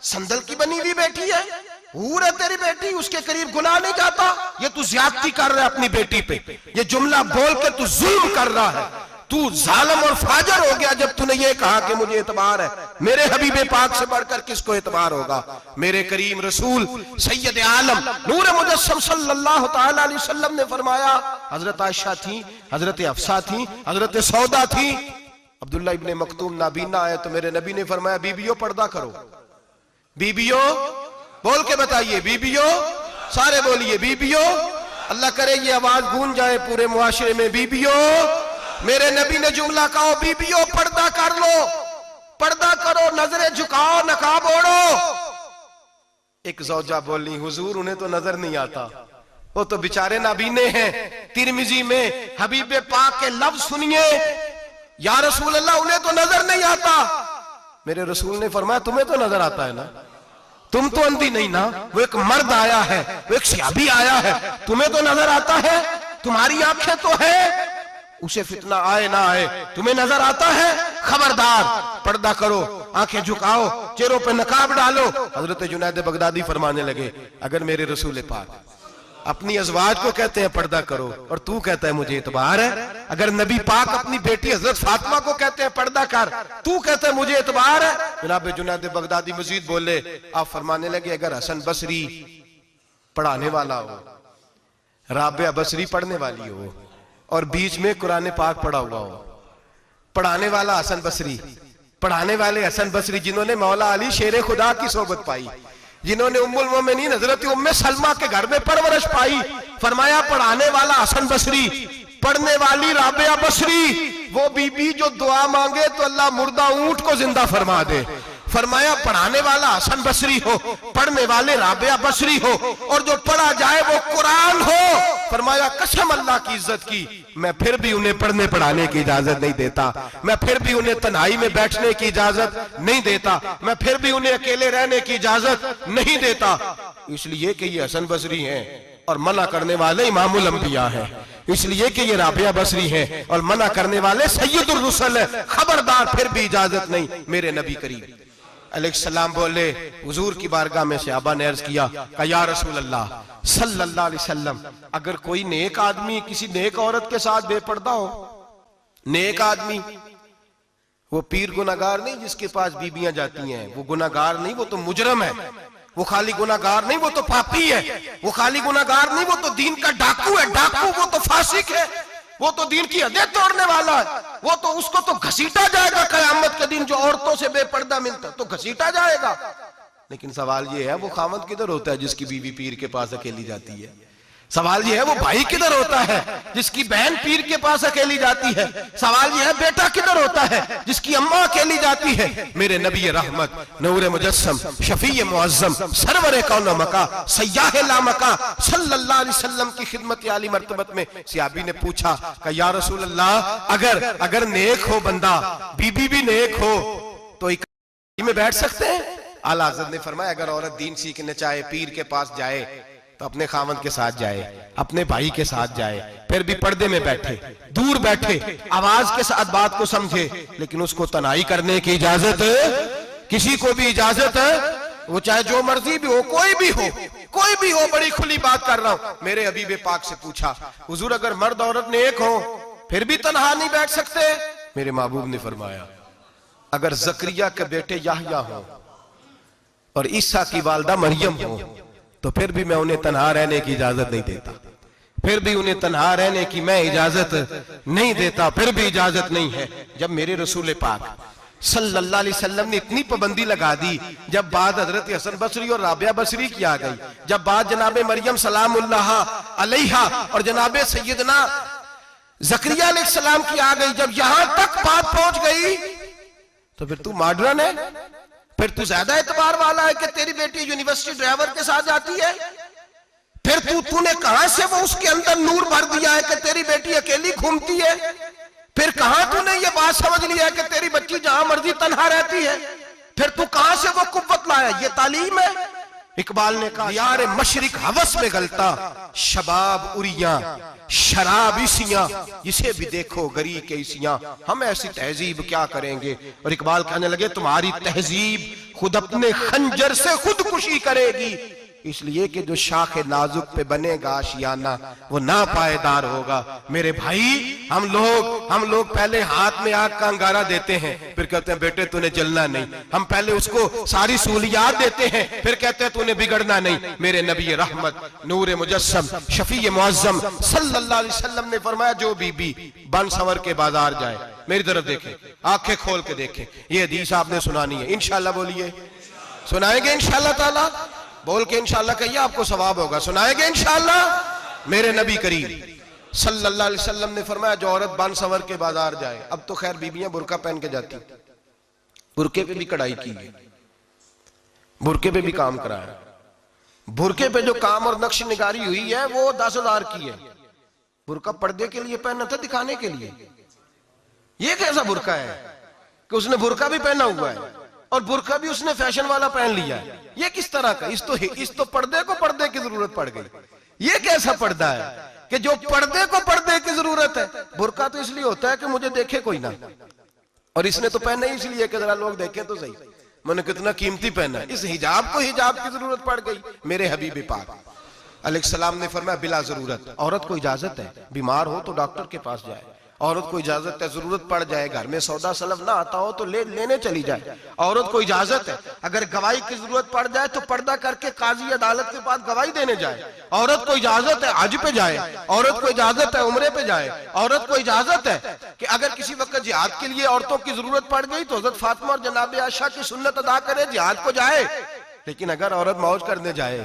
संदल की बनी हुई बेटी है, हूर है तेरी बेटी, उसके करीब गुनाह नहीं जाता, ये तू ज्यादती कर रहा है अपनी बेटी पे, ये जुमला बोल के तू जुल्म कर रहा है, तू जालिम और फाजर हो गया जब तूने ये कहा कि मुझे एतबार है। मेरे हबीबे पाक से बढ़कर किसको एतबार होगा? मेरे करीम रसूल सैयद आलम नूर मुजस्सम सल्लल्लाहु ताला अलैहि वसल्लम ने फरमाया, हजरत आयशा थी, हजरत अफसा थी, हजरत सौदा थी, अब्दुल्ला इब्ने मक्तूम नाबीना आए तो मेरे नबी ने फरमाया बीबियों पर्दा करो, बीबियों बोल के बताइए, बीबियों, सारे बोलिए बीबियों, अल्लाह करे ये आवाज गूंज जाए पूरे मुआशरे में, बीबियों। मेरे नबी ने जुमला कहा बीबियों पर्दा कर लो, पर्दा करो, नजरें झुकाओ, नकाब ओढ़ो। एक ज़ौजा बोली हुजूर उन्हें तो नजर नहीं आता, वो तो बेचारे नाबीने हैं। तिरमिजी में हबीबे पाक के लफ्ज सुनिए, या रसूल अल्लाह उन्हें तो नजर नहीं आता। मेरे रसूल ने फरमाया तुम्हें तो नजर आता है ना, तुम तो अंधी नहीं ना, वो एक मर्द आया है, वो एक सहाबी आया है, तुम्हें तो नजर आता है, तुम्हारी आंखें तो है, उसे फितना आए ना आए तुम्हें नजर आता है, खबरदार पर्दा करो, आंखें झुकाओ, चेहरों पे नकाब डालो। हजरत जुनैद बगदादी फरमाने लगे अगर मेरे रसूल पाक अपनी अज़वाज को कहते हैं पर्दा करो और तू कहता है मुझे एतबार है, अगर नबी पाक अपनी बेटी हजरत फातिमा को कहते हैं पर्दा कर, तू कहता है मुझे एतबार है। जनाब जुनैद बगदादी मजीद बोले, आप फरमाने लगे अगर हसन बसरी पढ़ाने वाला हो, राबिया बसरी पढ़ने वाली हो और बीच में कुरान पाक पढ़ा हुआ हो, पढ़ाने वाला हसन बसरी, पढ़ाने वाले हसन बसरी जिन्होंने मौला अली शेर खुदा की सोबत पाई, जिन्होंने उम्मुल मोमिनीन हजरत उम्मे सलमा के घर में परवरिश पाई, फरमाया पढ़ाने वाला हसन बसरी, पढ़ने वाली राबिया बसरी, वो बीबी जो दुआ मांगे तो अल्लाह मुर्दा ऊंट को जिंदा फरमा दे। फरमाया पढ़ाने वाला हसन बसरी हो, पढ़ने वाले राबिया बसरी हो, और जो पढ़ा जाए वो कुरान हो। फरमाया कसम अल्लाह की इज्जत की, मैं फिर भी उन्हें पढ़ने पढ़ाने की इजाजत नहीं देता, मैं फिर भी उन्हें तन्हाई में बैठने की इजाजत नहीं देता, मैं फिर भी उन्हें अकेले रहने की इजाजत नहीं देता, इसलिए कि ये हसन बसरी हैं और मना करने वाले इमामुल अंबिया हैं, इसलिए कि ये राबिया बसरी हैं और मना करने वाले सैयदुर रुसल है, खबरदार फिर भी इजाजत नहीं। मेरे नबी करीम अलैहिस्सलाम बोले, हुजूर की बारगाह में सहाबा ने अर्ज किया कि या रसूल अल्लाह सल्लल्लाहु अलैहि वसल्लम, अगर कोई नेक आदमी किसी नेक औरत के साथ बेपर्दा हो, नेक आदमी, वो पीर गुनाहगार नहीं जिसके पास बीबियां जाती हैं, वो गुनाहगार नहीं, वो तो मुजरम है, वो खाली गुनाहगार नहीं, वो तो पापी है, वो खाली गुनाहगार नहीं, वो तो दीन का डाकू है, डाकू, वो तो फासिक है, वो तो दीन की हदें तोड़ने वाला है, वो तो उसको तो घसीटा जाएगा कयामत के दिन, जो औरतों से बेपर्दा मिलता तो घसीटा जाएगा। लेकिन सवाल ये है वो खामद किधर होता है जिसकी बीवी पीर के पास अकेली जाती है? सवाल यह है वो भाई किधर होता है जिसकी बहन पीर के पास अकेली जाती है। सवाल यह है बेटा किधर होता है जिसकी अम्मा अकेली जाती है। मेरे नबी रहमत नूर मुजस्सम शफी मुअज्जम सरवर कौन मका सयाह लामका सल्लल्लाहु अलैहि वसल्लम की खिदमत आली मर्तबत में सहाबी ने पूछा कि या रसूल अल्लाह अगर नेक हो बंदा, बीबी भी नेक हो तो एक में बैठ सकते हैं? आला हज़रत ने फरमाया अगर औरत दीन सीखने चाहे, पीर के पास जाए तो अपने खामद के साथ जाए, अपने भाई के साथ जाए, फिर भी पर्दे में बैठे, दूर बैठे, आवाज के साथ बात को समझे, लेकिन उसको तनाई करने की इजाजत, किसी को भी इजाजत है, वो चाहे जो मर्जी भी हो, कोई भी हो, बड़ी खुली बात कर रहा हूं। मेरे हबीब पाक से पूछा हुजूर अगर मर्द औरत नेक हो फिर भी तन्हा नहीं बैठ सकते? मेरे महबूब ने फरमाया अगर जकरिया के बेटे याहया हो और ईसा की वालदा मरियम हो तो फिर भी मैं उन्हें तन्हा रहने की इजाजत नहीं देता, फिर भी उन्हें तन्हा रहने की मैं इजाजत नहीं देता, फिर भी इजाजत नहीं है। जब मेरे रसूल पाक सल्लल्लाहु अलैहि वसल्लम ने इतनी पाबंदी लगा दी, जब बात हजरत हसन बसरी और राबिया बसरी की आ गई, जब बात जनाबे मरियम सलामुल्लाह अलैहा और जनाबे सैयदना जकरिया अलैहिस्सलाम की आ गई, जब यहां तक बात पहुंच गई तो फिर तू मॉडर्न है, फिर तू ज्यादा एतबार वाला है कि तेरी बेटी यूनिवर्सिटी ड्राइवर के साथ जाती है, फिर तूने कहां से वो उसके अंदर नूर भर दिया है कि तेरी बेटी अकेली घूमती है, फिर कहां तूने ये बात समझ लिया है कि तेरी बच्ची जहां मर्जी तन्हा रहती है, फिर तू कहां से वो कुव्वत लाया? ये तालीम है। इकबाल ने कहा यार मशरिक हवस में गलता, शबाब उरिया शराब इसियां, जिसे भी देखो गरी के इसियां, हम ऐसी तहजीब क्या करेंगे? और इकबाल कहने लगे तुम्हारी तहजीब खुद अपने खंजर से खुदकुशी करेगी, इसलिए कि जो शाखे नाजुक पे बनेगा आशियाना वो ना पायदार होगा। मेरे भाई हम लोग पहले हाथ में आग का अंगारा देते हैं, फिर कहते हैं बेटे तूने जलना नहीं, हम पहले उसको सारी सहूलियात देते हैं, फिर कहते हैं तूने बिगड़ना नहीं। मेरे नबी रहमत नूर मुजस्सम शफी मुअज्जम सल्लल्लाहु अलैहि वसल्लम ने फरमाया जो बीबी बन संवर के बाजार जाए, मेरी तरफ देखे, आंखें खोल के देखे, ये हदीस आपने सुनानी है इंशाल्लाह, बोलिए सुनाएंगे इंशाल्लाह ताला, बोल के इंशाल्लाह कहिए आपको सवाब होगा, सुनाएंगे इंशाल्लाह। मेरे नबी करीम सल्लल्लाहु अलैहि वसल्लम ने फरमाया जो औरत बन संवर के बाजार जाए, अब तो खैर बीबियां बुरका पहन के जाती, बुरके पे भी कढ़ाई की है, बुरके पे भी काम कराया, बुरके पे जो काम और नक्श निगारी हुई है वो 10,000 की है। बुरका पर्दे के लिए पहना था, दिखाने के लिए। ये कैसा बुरका है कि उसने बुरका भी पहना हुआ है और बुरका भी उसने फैशन वाला पहन लिया है? ये किस तरह का? इस तो पर्दे को पर्दे की जरूरत पड़ गई। ये कैसा पर्दा है कि जो पर्दे को पर्दे की जरूरत है? बुरका तो इसलिए होता है कि मुझे देखे कोई ना, और इसने तो पहना ही इसलिए कि जरा लोग देखें तो सही, मैंने कितना कीमती पहना। इस हिजाब को हिजाब की जरूरत पड़ गई। मेरे हबीब पाक अलैहिस्सलाम ने फरमाया बिला जरूरत औरत को इजाजत है, बीमार हो तो डॉक्टर के पास जाए, औरत को इजाजत है, जरूरत पड़ जाए, घर में सौदा सलफ ना आता हो तो लेने चली जाए, औरत को इजाजत है। अगर गवाही की जरूरत पड़ जाए तो पर्दा करके काजी अदालत के पास गवाही देने जाए, औरत को इजाजत है हज पे जाए, औरत को इजाजत है उम्रे पे जाए, औरत को इजाजत है कि अगर किसी वक्त जिहाद के लिए औरतों की जरूरत पड़ गई तो हजरत फातिमा और जनाब आयशा की सुन्नत अदा करे, जिहाद को जाए। लेकिन अगर औरत मौज करने जाए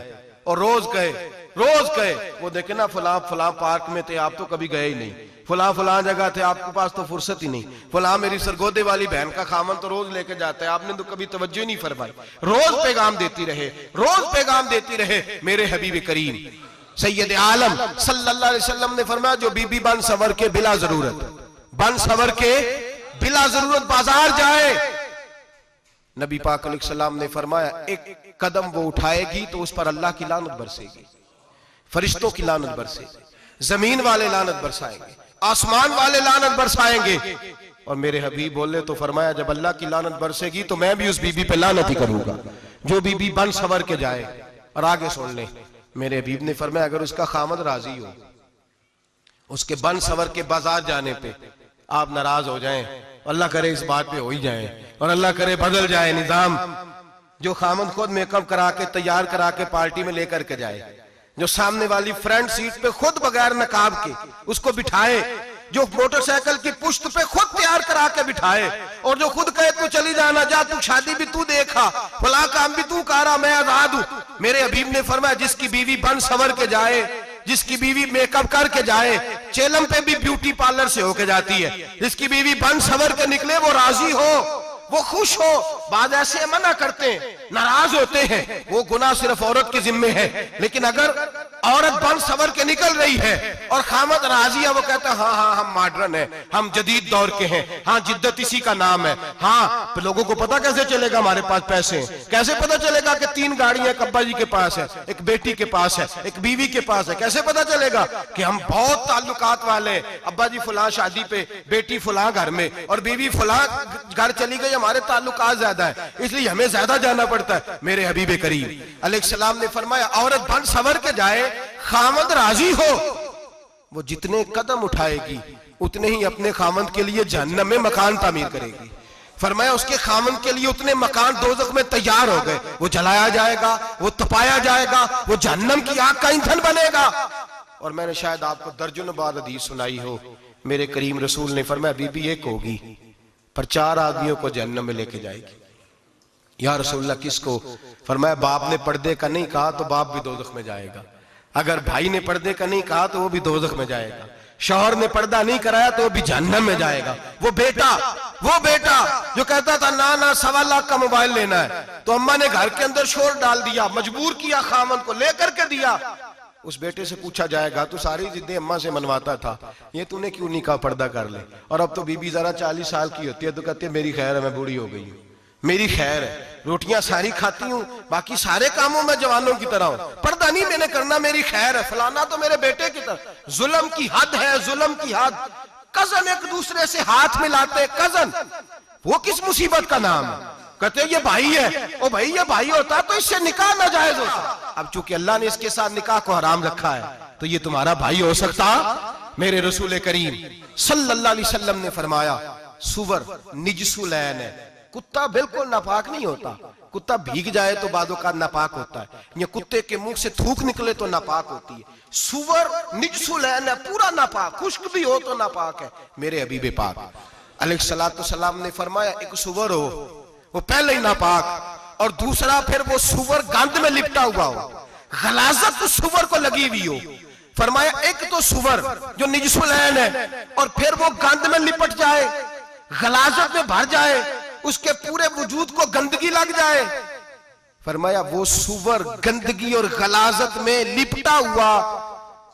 और रोज कहे वो देखे ना फलां पार्क में थे आप तो कभी गए ही नहीं, फलां जगह थे आपके पास तो फुर्सत ही नहीं, फलां मेरी सरगोदे वाली बहन का खामन तो रोज लेके जाता है, आपने तो कभी तवज्जो नहीं फरमाई। रोज पैगाम देती रहे। मेरे हबीब करीम सैयद आलम सल्लल्लाहु अलैहि वसल्लम ने फरमाया जो बीबी बन संवर के बिला जरूरत बाजार जाए, नबी पाक अलैहिस्सलाम ने फरमाया एक कदम वो उठाएगी तो उस पर अल्लाह की लानत बरसेगी, फरिश्तों की लानत बरसेगी, जमीन वाले लानत बरसाएंगे, आसमान वाले लानत बरसाएंगे। और मेरे हबीब बोले तो फरमाया जब अल्लाह की लानत बरसेगी तो मैं भी उस बीबी पे लानत ही करूंगा जो बीबी बन संवर के जाए। और आगे सुन ले, मेरे हबीब ने फरमाया अगर उसका खामद राजी हो उसके बन संवर के बाजार जाने पे, आप नाराज हो जाएं, अल्लाह करे इस बात पे हो ही जाए और अल्लाह करे बदल जाए निजाम, जो खामद खुद मेकअप करा के तैयार करा के पार्टी में लेकर के जाए, जो सामने वाली फ्रंट सीट पे खुद बगैर नकाब के उसको बिठाए, जो मोटरसाइकिल की पुश्त पे खुद तैयार करा के बिठाए, और जो खुद कहे तू चली जाना, जा तू शादी भी तू देखा, फला काम भी तू करा, मैं आजाद हूं। मेरे हबीब ने फरमाया जिसकी बीवी बन संवर के जाए जिसकी बीवी मेकअप करके जाए, चेलम पे भी ब्यूटी पार्लर से होके जाती है, जिसकी बीवी बन सवर के निकले वो राजी हो, वो खुश हो। बाद ऐसे मना करते हैं, नाराज होते हैं, वो गुनाह सिर्फ औरत के जिम्मे है। लेकिन अगर औरत बन सवर के निकल रही है और खामद राजी है, वो कहता है हाँ हाँ हम मॉडर्न है, हम जदीद दौर के हैं, हाँ जिद्दत इसी का नाम है। हाँ, लोगों को पता कैसे चलेगा हमारे पास पैसे हैं, कैसे पता चलेगा कि 3 गाड़ियां एक अब्बा जी के पास है, एक बेटी के पास है, एक बीवी के पास है, कैसे पता चलेगा कि हम बहुत ताल्लुकात वाले, अब्बा जी फुला शादी पे, बेटी फुला घर में और बीवी फुला घर चली गई, हमारे ताल्लुकात ज्यादा है इसलिए हमें ज्यादा जाना पड़ता है। मेरे हबीब करीम अलैहिस्सलाम ने फरमाया औरत बन सवर के जाए, खामद राजी हो, वो जितने कदम उठाएगी उतने ही अपने खामद के लिए जहन्नम में मकान तामीर करेगी। फरमाया उसके खामद के लिए उतने मकान दोज़ख में तैयार हो गए, वो जलाया जाएगा, वो तपाया जाएगा, वो जहन्नम की आग का ईंधन बनेगा। और मैंने शायद आपको दर्जनों बार हदीस सुनाई हो, मेरे करीम रसूल ने फरमाया बीबी एक होगी पर 4 आदमियों को जहन्नम में लेके जाएगी। या रसूलल्लाह किसको? फरमाया बाप ने पर्दे का नहीं कहा तो बाप भी दोज़ख में जाएगा, अगर भाई ने पर्दे का नहीं कहा तो वो भी दोज़ख में जाएगा, शौहर ने पर्दा नहीं कराया तो वो भी जहन्नम में जाएगा। वो बेटा जो कहता था ना ना 1.25 लाख का मोबाइल लेना है, तो अम्मा ने घर के अंदर शोर डाल दिया, मजबूर किया, खामन को लेकर के दिया। उस बेटे से पूछा जाएगा तू सारी जिद्दें अम्मा से मनवाता था, ये तूने क्यों नहीं कहा पर्दा कर ले? और अब तो बीबी जरा 40 साल की होती है तो कहती है मेरी खैर है, मैं बूढ़ी हो गई हूँ, मेरी खैर है, रोटियां सारी खाती हूँ, बाकी सारे कामों में जवानों की तरह हूं, पर्दा नहीं मैंने करना, मेरी खैर है, फलाना तो मेरे बेटे की तरह। जुल्म की हद है, जुल्म की हद। कजन एक दूसरे से हाथ मिलाते, कजन, वो किस मुसीबत का नाम है? कहते ये भाई है, ओ भाई ये भाई होता तो इससे निकाह नाजायज होता। अब चूंकि अल्लाह ने इसके साथ निकाह को हराम रखा है तो ये तुम्हारा भाई हो सकता? मेरे रसूल करीम सल्लल्लाहु अलैहि वसल्लम ने फरमाया सुवर निजसुलैन है, कुत्ता बिल्कुल नापाक नहीं होता, कुत्ता भीग जाए तो बादों का नापाक होता है, या कुत्ते के मुंह से थूक निकले तो नापाक होती है। सुवर निजसुलैन है, पूरा नापाक, खुश्क भी हो तो नापाक है। मेरे हबीब पाक अलैहिस्सलातु सलाम ने फरमाया एक सुवर हो वो पहले ही नापाक, और दूसरा फिर वो सुवर गंद में लिपटा हुआ हो, गलाजत तो सुवर को लगी हुई हो। फरमाया एक तो सुवर जो निजसुलैन है और फिर वो गंद में लिपट जाए, गलाजत में भर जाए, उसके पूरे वजूद को गंदगी लग जाए। फरमाया वो सुवर गंदगी और गलाजत में लिपटा हुआ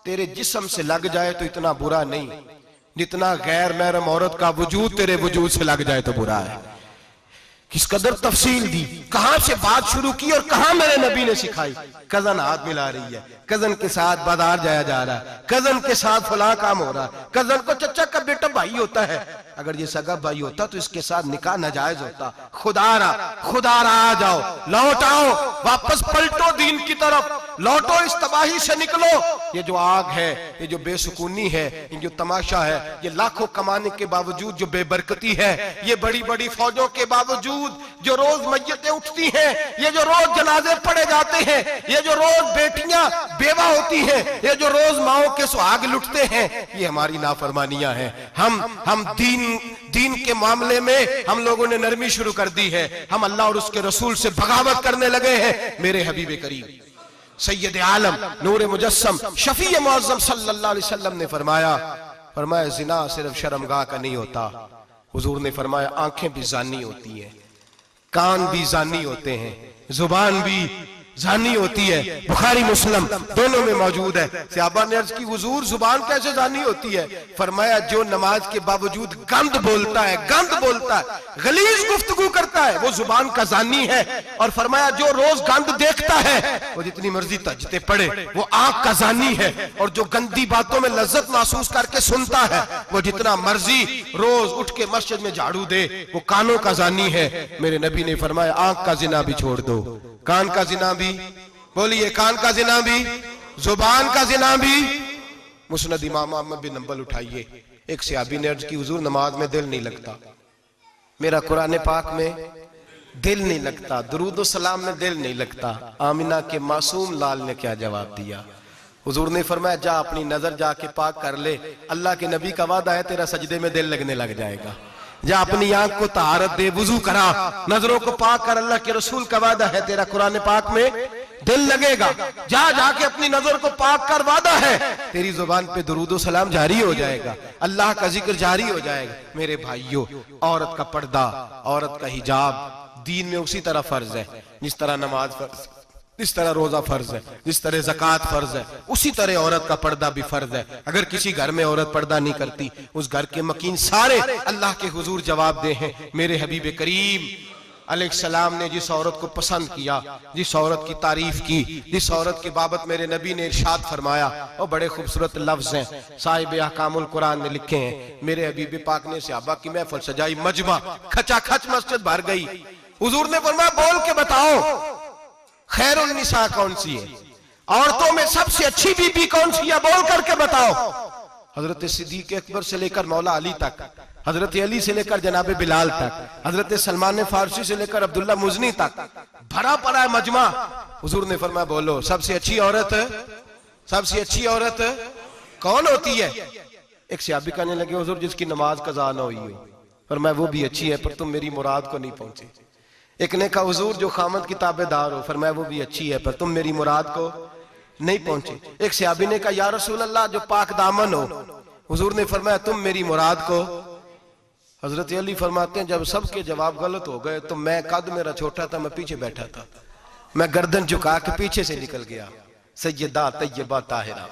तेरे जिस्म से लग जाए तो इतना बुरा नहीं, जितना गैर महरम औरत का वजूद तेरे वजूद से लग जाए तो बुरा है। किस कदर तफसील दी, कहां से बात शुरू की और कहां मेरे नबी ने सिखाई। कजन हाथ मिला रही है, कजन के साथ बाजार जाया जा रहा है, कजन के साथ फला काम हो रहा है, कजन को चचा का बेटा भाई होता है, अगर ये सगा भाई होता तो इसके साथ निकाह नाजायज होता। खुदारा आ जाओ, लौट आओ, वापस पलटो दीन की तरफ, लौटो, इस तबाही से निकलो। ये जो आग है, ये जो बेसुकूनी है, ये जो तमाशा है, ये लाखों कमाने के बावजूद जो बेबरकती है, ये बड़ी बड़ी फौजों के बावजूद जो रोज मय्यतें उठती हैं, ये जो रोज जनाजे पड़े जाते हैं, ये जो रोज बेटियां बेवा होती हैं, ये जो रोज माओ के सुहाग लुटते हैं, ये हमारी नाफरमानियां हैं। हम दीन के मामले में हम लोगों ने नरमी शुरू कर दी है, हम अल्लाह और उसके रसूल से बगावत करने लगे हैं। मेरे हबीब करीम सैयद आलम नूर मुजस्सम शफी मुअज़्ज़म सल्लल्लाहु अलैहि वसल्लम ने फरमाया जिना सिर्फ शर्मगाह का नहीं होता, हुजूर ने फरमाया आंखें भी जानी होती हैं, कान भी जानी होते हैं, जुबान भी जानी होती है। बुखारी मुस्लिम दोनों में मौजूद है। सहाबा ने अर्ज की हुजूर जुबान कैसे जानी होती है? फरमाया जो नमाज के बावजूद गंद बोलता है, गलीज गुफ्तगू करता है, वो जुबान का जानी है। और फरमाया जो रोज गंद देखता है, वो जितनी मर्जी तजते पड़े, वो आंख का जानी है। और जो गंदी बातों में लज्जत महसूस करके सुनता है, वो जितना मर्जी रोज उठ के मस्जिद में झाड़ू दे, वो कानों का जानी है। मेरे नबी ने फरमाया आंख का जिना भी छोड़ दो, कान का जिना भी, बोलिए कान का जिना भी, जुबान का जिना भी। मुस्नद इमाम अहमद बिन हंबल उठाइए, एक सहाबी ने अर्ज की हुजूर नमाज में दिल नहीं लगता, मेरा कुरान पाक में दिल नहीं लगता, दुरूद सलाम में दिल नहीं लगता। आमिना के मासूम लाल ने क्या जवाब दिया? हुजूर ने फरमाया जा अपनी नजर जाके पाक कर ले, अल्लाह के नबी का वादा है तेरा सजदे में दिल लगने लग जाएगा। जा अपनी आंख को तहारत दे, वुजू करा, नजरों को पाक कर, अल्लाह के रसूल का वादा है तेरा कुरान पाक में दिल लगेगा, जा जाके अपनी नजर को पाक कर वादा है तेरी जुबान पे दुरूद और सलाम जारी हो जाएगा, अल्लाह का जिक्र जारी हो जाएगा। मेरे भाइयों, औरत का पर्दा, औरत का हिजाब दीन में उसी तरह फर्ज है जिस तरह नमाज फर्ज, जिस तरह रोजा फर्ज है, जिस तरह ज़कात फर्ज है, उसी तरह औरत का पर्दा भी फर्ज है। अगर किसी घर में औरत पर्दा नहीं करती, उस घर के मकीन सारे अल्लाह के हुजूर जवाब दे हैं। मेरे हबीब करीम अलैहिस्सलाम ने जिस औरत को पसंद किया, जिस औरत की तारीफ की, जिस औरत की बाबत मेरे नबी ने इरशाद फरमाया, वो बड़े खूबसूरत लफ्ज हैं, साहिब अहकामुल कुरान ने लिखे हैं। मेरे हबीब पाक ने सहाबा की महफिल सजाई, मजमा खचाखच मस्जिद भर गई। हुजूर ने फरमाया बोल के बताओ खैरुन निसा कौन सी है, औरतों में सबसे अच्छी बीबी कौन सी है, बोल करके बताओ। हजरत सिद्दीक अकबर से लेकर मौला अली तक, हजरत अली से लेकर जनाब बिलाल तक, हजरत सलमान फारसी से लेकर अब्दुल्ला मुजनी तक भरा पड़ा है मजमा। हुजूर ने फरमाया बोलो सबसे अच्छी औरत, सबसे अच्छी औरत कौन होती है? एक सहाबी कहने लगे हुजूर जिसकी नमाज कज़ा ना हुई हो। फरमाया वो भी अच्छी है पर तुम मेरी मुराद को नहीं पहुंचे। एक ने कहा हुजूर जो खामद की ताबेदार हो। फरमाया वो भी अच्छी है पर तुम मेरी मुराद को नहीं पहुंचे। एक सहाबी ने कहा या रसूल अल्लाह जो पाक दामन हो। हुजूर ने फरमाया तुम मेरी मुराद को। हजरत अली फरमाते हैं जब सबके जवाब गलत हो गए तो मैं, कद मेरा छोटा था, मैं पीछे बैठा था, मैं गर्दन झुका के पीछे से निकल गया। सैयदा तैयबा ताहिरा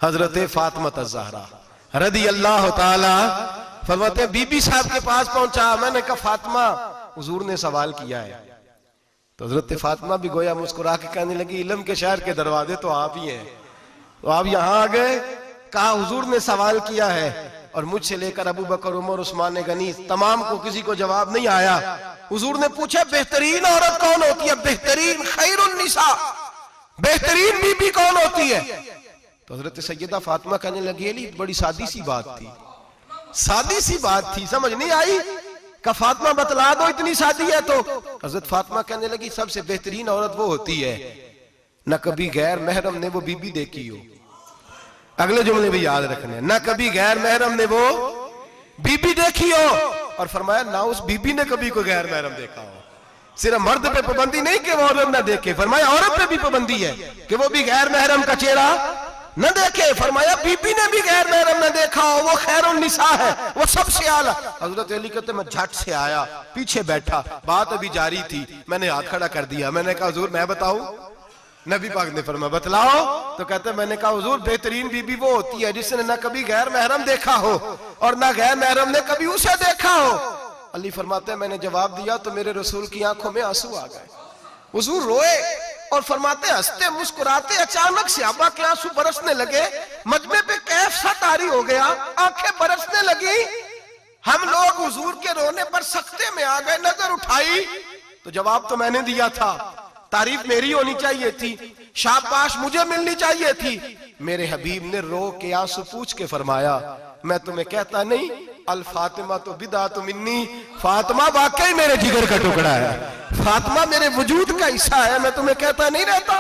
हजरत फातिमा ज़हरा रदी अल्लाह ताला फरमाते हैं बीबी साहब के पास पहुंचा। मैंने कहा फातिमा हुजूर ने सवाल किया है। तो हजरत फातिमा भी गोया मुस्कुरा के कहने लगी इल्म के शहर के दरवाजे तो आप ही हैं, तो आप यहाँ आ गए। कहा हुजूर ने सवाल किया है और मुझसे लेकर अबू बकर, उमर, उस्मान गनी तमाम को किसी को जवाब नहीं आया। हुजूर ने पूछा बेहतरीन औरत कौन होती है, बेहतरीन खैरुन निसा, बेहतरीन बीबी कौन होती है? तो हजरत सैयदा फातिमा कहने लगी अली बड़ी सादी सी बात थी, सादी सी बात थी, समझ नहीं आई। का फातिमा बतला दो इतनी सादी है। तो हजरत फातिमा कहने लगी सबसे बेहतरीन औरत वो होती है न कभी गैर महरम ने वो बीबी देखी हो। अगले जुमले भी याद रखने, ना कभी गैर महरम ने वो बीबी देखी हो, और फरमाया ना उस बीबी ने कभी कोई गैर महरम देखा हो। सिर्फ मर्द पे पाबंदी नहीं कि वो औरत ना देखे, फरमाया औरत पे भी पाबंदी है कि वो भी गैर महरम का चेहरा न देखे। फरमाया बीबी ने भी गैर महरम न देखा हो, वो खैरुन निसा है, वो सबसे आला। हजरत अली कहते मैं झट से आया, पीछे बैठा, बात अभी जारी थी, मैंने हाथ खड़ा कर दिया। मैंने कहा हुजूर मैं बताऊं? नबी पाक ने फरमाया बतलाओ। तो कहते मैंने कहा हुजूर बेहतरीन बीबी वो होती है जिसने ना कभी गैर महरम देखा हो और ना गैर महरम ने कभी उसे देखा हो। अली फरमाते हैं मैंने जवाब दिया तो मेरे रसूल की आंखों में आंसू आ गए। हुजूर रोए और फरमाते हंसते मुस्कुराते अचानक सहाबा के आंसू बरसने लगे। मजमे पे कैफ सा तारी हो गया, आंखें बरसने लगी। हम लोग हुजूर के रोने पर सख्ते में आ गए। नजर उठाई तो जवाब तो मैंने दिया था, तारीफ मेरी होनी चाहिए थी, शाबाश मुझे मिलनी चाहिए थी। मेरे हबीब ने रो के आंसू पूछ के फरमाया मैं तुम्हें कहता नहीं अल फातिमा तो बिदात मिन्नी, फातिमा वाकई मेरे जिगर का टुकड़ा है, फातिमा मेरे वजूद का हिस्सा है, मैं तुम्हें कहता नहीं रहता।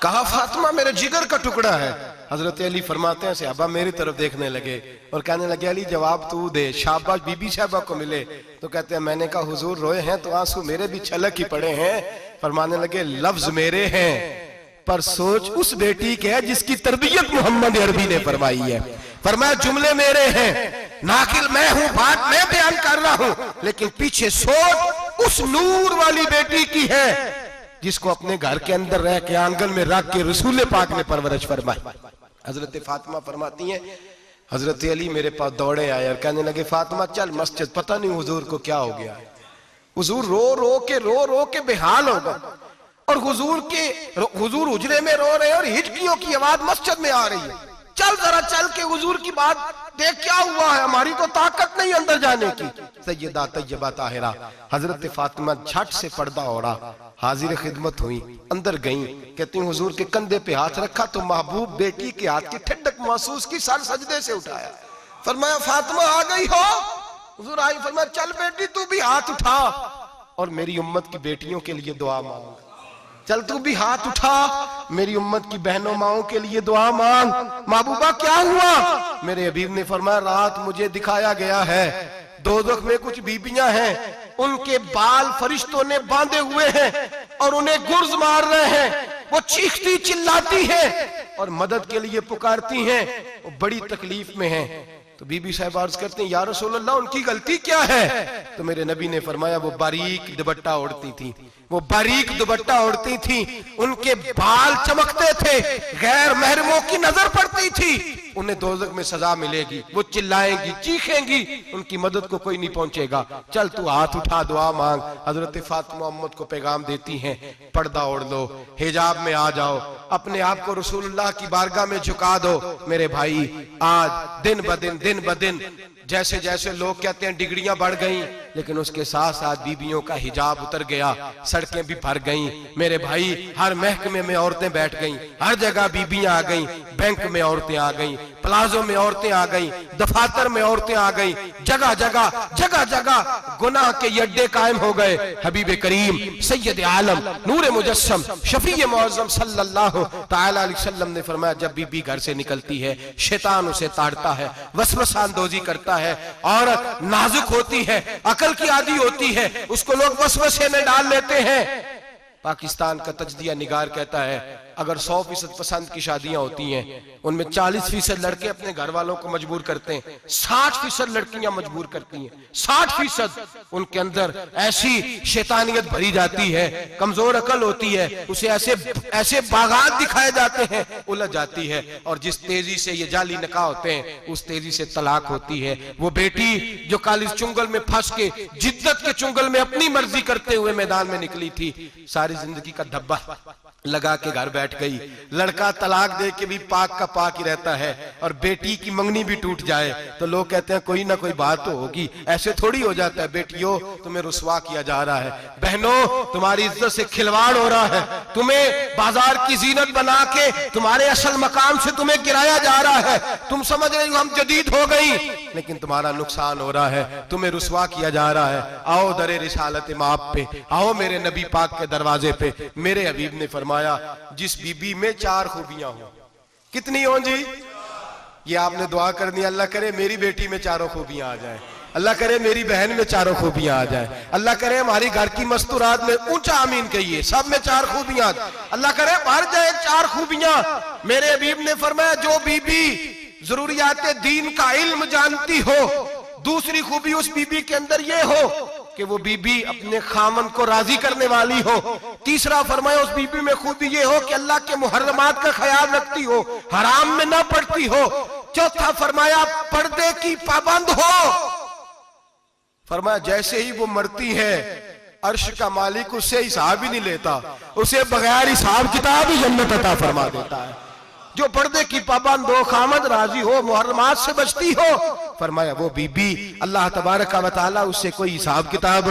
कहा फातिमा मेरे जिगर का टुकड़ा है। हजरत अली फरमाते हैं सहाबा मेरी तरफ देखने लगे और कहने लगे अली जवाब तू दे, शाबाश बीबी साहबा को मिले। तो कहते हैं मैंने कहा हुजूर रोए हैं तो आंसू मेरे भी छलक ही पड़े हैं। फरमाने लगे लफ्ज मेरे हैं पर सोच उस बेटी के है जिसकी तरबियत मोहम्मद अरबी ने फरमाई है। फरमाया जुमले मेरे हैं, नाकिल मैं हूं, बात मैं बयान कर रहा हूं, लेकिन पीछे सोच उस नूर वाली बेटी की है जिसको अपने घर के अंदर रह के आंगन में रख के रसूल पाक ने परवरिश फरमाई। हजरत फातिमा फरमाती हैं हजरत अली मेरे पास दौड़े आए और कहने लगे फातिमा चल मस्जिद, पता नहीं हुजूर को क्या हो गया है। हुजूर रो रो के बेहाल हो गए और हुजूर हुजरे में रो रहे हैं और हिचकियों की आवाज मस्जिद में आ रही है। चल जरा चल के हुजूर की बात देख क्या हुआ है, हमारी तो ताकत नहीं अंदर जाने की। सैयदा तैयबा ताहिरा हजरत फातिमा झट से पर्दा ओढ़ा, हाजिर खिदमत हुई, अंदर गई। कहती हूँ हुजूर के कंधे पे हाथ रखा तो महबूब बेटी के हाथ की ठंडक महसूस की, सर सजदे से उठाया। फरमाया फातिमा आ गई हो? हुजूर आई। फरमाया चल बेटी तू भी हाथ उठा और मेरी उम्मत की बेटियों के लिए दुआ मांग। चल तू भी हाथ उठा, मेरी उम्मत की बहनों माओं के लिए दुआ मांग। महबूबा क्या हुआ? मेरे हबीब ने फरमाया रात मुझे दिखाया गया है दोज़ख में कुछ बीबियां हैं, उनके बाल फरिश्तों ने बांधे हुए हैं और उन्हें गुर्ज मार रहे हैं। वो चीखती चिल्लाती हैं और मदद के लिए पुकारती हैं, वो बड़ी तकलीफ में हैं। तो बीबी साहब अर्ज करते हैं, या रसूल अल्लाह उनकी गलती क्या है? तो मेरे नबी ने फरमाया, वो बारीक दुपट्टा ओढ़ती थी, वो बारीक दुपट्टा ओढ़ती थी, उनके बाल चमकते थे, गैर महरमों की नजर पड़ती थी, उन्हें दोज़ख में सजा मिलेगी, वो चिल्लाएंगी, चीखेंगी, उनकी मदद को कोई नहीं पहुंचेगा। चल तू हाथ उठा, दुआ मांग। हजरत फातिमा उम्मत को पैगाम देती हैं, पर्दा ओढ़ लो, हिजाब में आ जाओ, अपने आप को रसूलुल्लाह की बारगाह में झुका दो। मेरे भाई, आज दिन ब दिन जैसे जैसे लोग कहते हैं डिग्रियां बढ़ गई, लेकिन उसके साथ साथ बीबियों का हिजाब उतर गया, सड़कें भी भर गईं। मेरे भाई, हर महकमे में औरतें बैठ गईं, हर जगह बीबियां आ गईं, बैंक में औरतें आ गईं, प्लाजो में औरतें आ गईं, दफातर में औरतें आ गईं, जगह जगह गुनाह के अड्डे कायम हो गए। हबीब करीम सैयद आलम नूर मुजस्सम शफी मुअज़्ज़म सल्लल्लाहु तआला अलैहि वसल्लम ने फरमाया, जब बीबी घर से निकलती है, शैतान उसे ताड़ता है, वसवसा अंदोज़ी करता है। औरत नाजुक होती है, अकल की आदी होती है, उसको लोग वसवसे में डाल लेते हैं। पाकिस्तान का तजदिया निगार कहता है, अगर 100% पसंद की शादियां होती हैं, उनमें 40% लड़के अपने घर वालों को मजबूर करते हैं, 60% लड़कियां मजबूर करती हैं। 60% उनके अंदर ऐसी शैतानियत भरी जाती है, कमजोर अकल होती है, उसे ऐसे बागात दिखाए जाते हैं, उलझ जाती है। और जिस तेजी से ये जाली निकाह होते हैं, उस तेजी से तलाक होती है। वो बेटी जो कल इस चुंगल में फंस के, जिद्दत के चुंगल में अपनी मर्जी करते हुए मैदान में निकली थी, सारी जिंदगी का धब्बा लगा के घर बैठ गई। लड़का तलाक दे के भी पाक का पाक ही रहता है, और बेटी की मंगनी भी टूट जाए तो लोग कहते हैं कोई ना कोई बात तो होगी। ऐसे थोड़ी हो जाता है। बेटियों, तुम्हें रुसवा किया जा रहा है, बहनों तुम्हारी इज्जत से खिलवाड़ हो रहा है, तुम्हें बाजार की जीनत बना के तुम्हारे असल मकाम से तुम्हें गिराया जा रहा है। तुम समझ रहे हो हम जदीद हो गई, लेकिन तुम्हारा नुकसान हो रहा है, तुम्हें रुसवा किया जा रहा है। आओ दरे रिसालत माप पे, आओ मेरे नबी पाक के दरवाजे पे। मेरे हबीब ने फरमाया, जिस बीबी में 4 खूबियां हो। कितनी हो जी? ये आपने दुआ करनी, अल्लाह करे मेरी बेटी में 4 खूबियां आ जाए, अल्लाह करे मेरी बहन में 4 खूबियां आ जाए, अल्लाह करे हमारी घर की मस्तूरात में, ऊंचा आमीन कहिए, सब में 4 खूबियां, अल्लाह करे भर जाए 4 खूबियां। मेरे हबीब ने फरमाया, जो बीबी जरूरियात दीन का इल्म जानती हो, दूसरी खूबी उस बीबी के अंदर ये हो कि वो बीबी अपने खामन को राजी करने वाली हो। तीसरा फरमाया, उस बीबी में खूबी ये हो कि अल्लाह के मुहर्रमात का ख्याल रखती हो, हराम में ना पड़ती हो। चौथा फरमाया, पर्दे की पाबंद हो। फरमाया, जैसे ही वो मरती है, अर्श का मालिक उससे हिसाब ही नहीं लेता, उसे बगैर हिसाब किताब ही जन्नत अता फरमा देता है। जो पर्दे की पाबंद हो, खामद राजी हो, मुहर्रमात से बचती हो, फरमाया वो बीबी अल्लाह तबारक व तआला उससे कोई हिसाब किताब,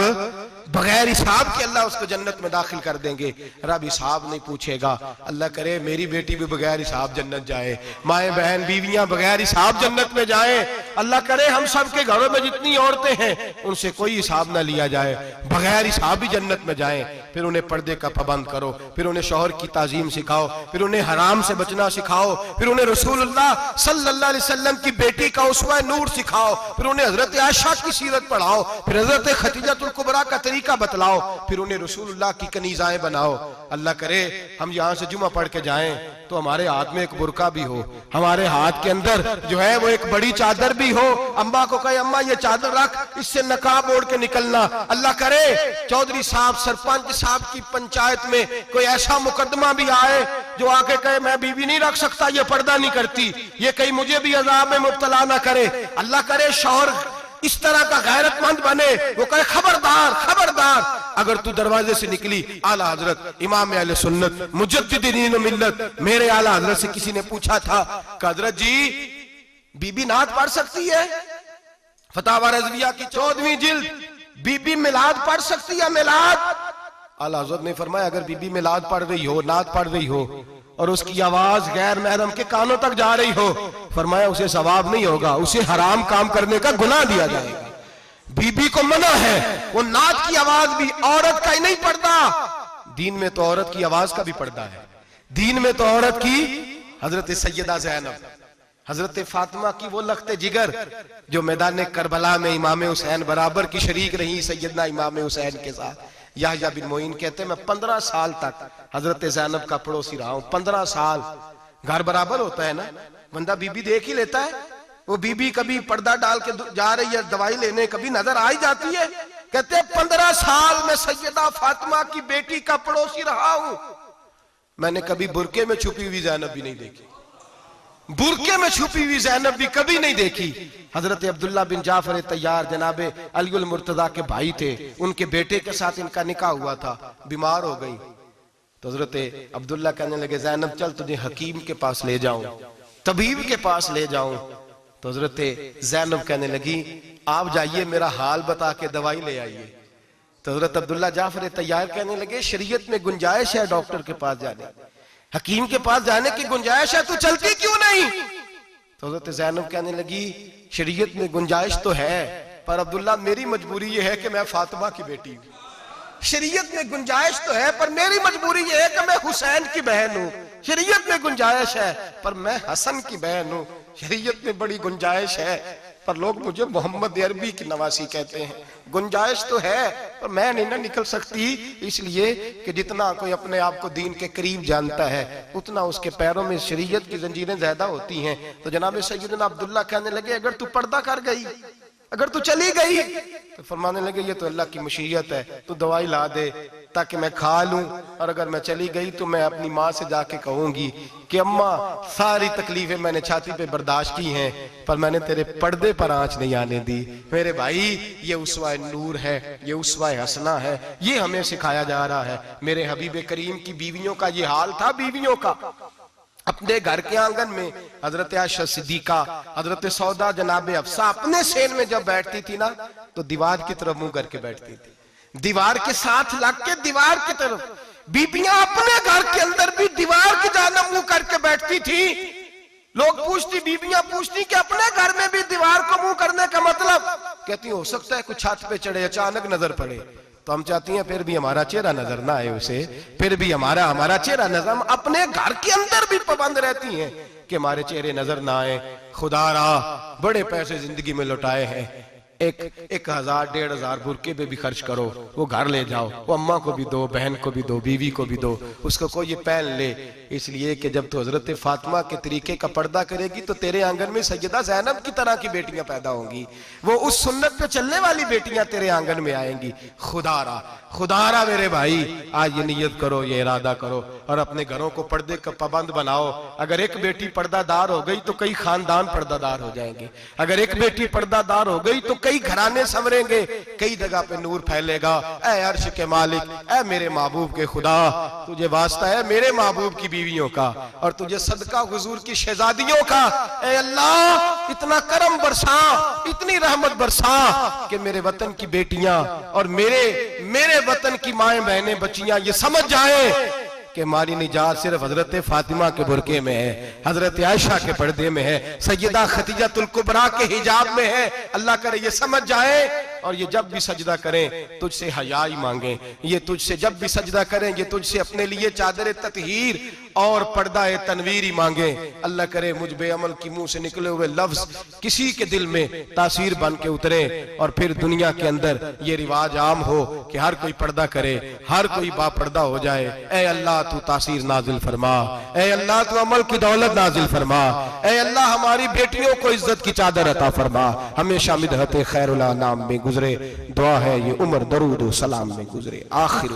बगैर हिसाब के अल्लाह उसको जन्नत में दाखिल कर देंगे। रब हिसाब नहीं पूछेगा। अल्लाह करे मेरी बेटी भी बगैर हिसाब जन्नत जाए, माए बहन बीवियां बगैर हिसाब जन्नत में जाए। अल्लाह करे हम सब के घरों में जितनी औरतें हैं उनसे कोई हिसाब ना लिया जाए, बगैर हिसाब भी जन्नत में जाए। फिर उन्हें पर्दे का पाबंद करो, फिर उन्हें शौहर की ताजीम सिखाओ, फिर उन्हें हराम से बचना सिखाओ, फिर उन्हें रसूलुल्लाह सल्लल्लाहु अलैहि वसल्लम की बेटी का उसवा नूर सिखाओ, फिर उन्हें हजरत आयशा की सीरत पढ़ाओ, फिर हजरत खदीजतुल कुबरा का तरीका बतलाओ, फिर उन्हें रसूलुल्लाह की कनीज़ाएं बनाओ। अल्लाह करे हम यहाँ से जुमा पढ़ के जाएं तो हमारे हाथ में एक बुरका भी हो, हमारे हाथ के अंदर जो है वो एक बड़ी चादर भी हो। अम्मा को कहे अम्मा ये चादर रख, इससे नकाब ओढ़ के निकलना। अल्लाह करे चौधरी साहब सरपंच साहब की पंचायत में कोई ऐसा मुकदमा भी आए जो आके कहे मैं बीवी नहीं रख सकता, ये पर्दा नहीं करती, ये कहीं मुझे भी अजाब में मुब्तला ना करे। अल्लाह करे शौहर इस तरह का गैरतमंद बने, वो कहे खबरदार खबरदार, अगर तू दरवाजे से निकली आला हजरत इमाम अहले सुन्नत मुजद्दिदीन मिल्लत मेरे आला हजरत से किसी ने पूछा था कि हजरत जी बीबी नात पढ़ सकती है? फतावा रज़विया की 14वीं जिल्द, बीबी मिलाद पढ़ सकती है? मिलाद आला हजरत ने फरमाया अगर बीबी मिलाद पढ़ रही हो, नात पढ़ रही हो और उसकी आवाज गैर महरम के कानों तक जा रही हो, फरमाया उसे सवाब नहीं होगा, उसे हराम काम करने का गुनाह दिया जाएगा। बीबी को मना है, वो नात की आवाज भी औरत का ही नहीं पड़ता, दीन में तो औरत की आवाज का भी पर्दा है। दीन में तो औरत की हजरत सैयदा ज़ैनब, हजरत फातिमा की वो लख्ते जिगर जो मैदान करबला में इमाम हुसैन बराबर की शरीक रही सैयदना इमाम हुसैन के साथ, याहया बिन मोइन कहते मैं 15 साल तक हजरत ज़ैनब का पड़ोसी रहा हूं। 15 साल। घर बराबर होता है ना, बंदा बीबी देख ही लेता है। वो बीबी कभी पर्दा डाल के जा रही है दवाई लेने, कभी नजर आ ही जाती है। कहते 15 साल में सैयदा फातिमा की बेटी का पड़ोसी रहा हूं, मैंने कभी बुरके में छुपी हुई ज़ैनब भी नहीं देखी। बुरके में छुपी हुई ज़ैनब भी कभी नहीं देखी। हजरत अब्दुल्ला बिन जाफर तैयार जनाबे अलीउल मुर्तजा के भाई थे, उनके बेटे के साथ इनका निकाह हुआ था। बीमार हो गई तो हजरत अब्दुल्ला कहने लगे ज़ैनब चल तुझे हकीम के पास ले जाऊं, तबीब के पास ले जाऊं। तो हजरत ज़ैनब कहने लगी आप जाइए, मेरा हाल बता के दवाई ले आइए। तो हजरत अब्दुल्ला जाफर तैयार कहने लगे शरीयत में गुंजाइश है डॉक्टर के पास जाने, हकीम के पास जाने की गुंजाइश है, तू चलती क्यों नहीं? तो हजरत ज़ैनब कहने लगी शरीयत में गुंजाइश तो है, पर अब्दुल्ला मेरी मजबूरी ये है कि मैं फातिमा की बेटी हूं। शरीयत में गुंजाइश तो है पर मेरी मजबूरी ये है कि मैं हुसैन की बहन हूं। शरीयत में गुंजाइश है पर मैं हसन की बहन हूं। शरीयत में बड़ी गुंजाइश है पर लोग मुझे मोहम्मद अरबी की नवासी कहते हैं। गुंजाइश तो है पर मैं नहीं ना निकल सकती, इसलिए कि जितना कोई अपने आप को दीन के करीब जानता है उतना उसके पैरों में शरीयत की जंजीरें ज्यादा होती हैं। तो जनाब सैयदना अब्दुल्ला कहने लगे अगर तू पर्दा कर गई, अगर तू चली गई, तो फरमाने लगे ये तो अल्लाह की मशीयत है, तू दवाई ला दे ताकि मैं खा लूं, और अगर मैं चली गई तो मैं अपनी माँ से जाके कहूंगी कि अम्मा सारी तकलीफें मैंने छाती पे बर्दाश्त की हैं पर मैंने तेरे पर्दे पर आंच नहीं आने दी। मेरे भाई ये उसवा नूर है, ये उसवा हसना है, ये हमें सिखाया जा रहा है। मेरे हबीब करीम की बीवियों का ये हाल था। बीवियों का अपने घर के आंगन में हजरत आयशा सिद्दीका, हजरत सौदा, जनाबे अफसा अपने सेन में जब बैठती थी ना तो दीवार की तरफ मुंह करके बैठती थी, दीवार के साथ लग के दीवार की तरफ। बीबियां अपने घर के अंदर भी दीवार की जानिब मुंह करके बैठती थी। लोग पूछती, बीबियां पूछती कि अपने घर में भी दीवार को मुंह करने का मतलब? कहती हो सकता है कुछ छत पे चढ़े अचानक नजर पड़े तो हम चाहती हैं फिर भी हमारा चेहरा नजर ना आए उसे, फिर भी हमारा चेहरा नजर। हम अपने घर के अंदर भी पाबंद रहती हैं कि हमारे चेहरे नजर ना आए। खुदारा बड़े पैसे जिंदगी में लुटाए हैं, 1000 1500 बुरके पे भी खर्च करो, वो घर ले जाओ, वो अम्मा को भी दो, बहन को भी दो, बीवी को भी दो, उसको कोई ये पहन ले। इसलिए कि जब तो हजरत फातिमा के तरीके का पर्दा करेगी तो तेरे आंगन में सैयदा ज़ैनब की तरह की बेटियां पैदा होंगी, वो उस सुन्नत पे चलने वाली बेटियां तेरे आंगन में आएंगी। खुदारा खुदारा मेरे भाई आज ये नियत करो, ये इरादा करो और अपने घरों को पर्दे का पाबंद बनाओ। अगर एक बेटी पर्दादार हो गई तो कई खानदान पर्दादार हो जाएंगे, अगर एक बेटी पर्दादार हो गई तो कई घराने संवरेंगे, कई जगह पे नूर फैलेगा। ऐ अर्श के मालिक, ऐ मेरे महबूब के खुदा, तुझे वास्ता है मेरे महबूब की बीवियों का और तुझे सदका हुजूर की शहजादियों का। ऐ अल्लाह इतना करम बरसा, इतनी रहमत बरसा कि मेरे वतन की बेटियां और मेरे वतन की माएं बहनें बच्चियां ये समझ जाएं कि हमारी निजात सिर्फ हजरत फातिमा के बुरके में है, हजरत आयशा के पर्दे में है, सैयदा खदीजतुल कुबरा के हिजाब में है। अल्लाह करे ये समझ जाए और ये जब भी सजदा करें तुझसे हयाई मांगे, ये तुझसे जब भी सजदा करें ये तुझसे अपने लिए चादर ततहीर और पर्दा तनवीर ही मांगे। अल्लाह करे मुझ बेअमल की मुंह से निकले हुए लफ्ज किसी के दिल में तासीर बन के उतरे और फिर दुनिया के अंदर ये रिवाज आम हो कि हर कोई पर्दा करे, हर कोई बापर्दा हो जाए। ऐ अल्लाह तू तासीर नाजिल फरमा, ऐ अल्लाह तू अमल की दौलत नाजिल फरमा, ऐ अल्लाह हमारी बेटियों को इज्जत की चादर अता फरमा। हमेशा मिदहत खैरुल अनाम में गुजरे, दुआ है ये उम्र दरूद सलाम में गुजरे। आखिर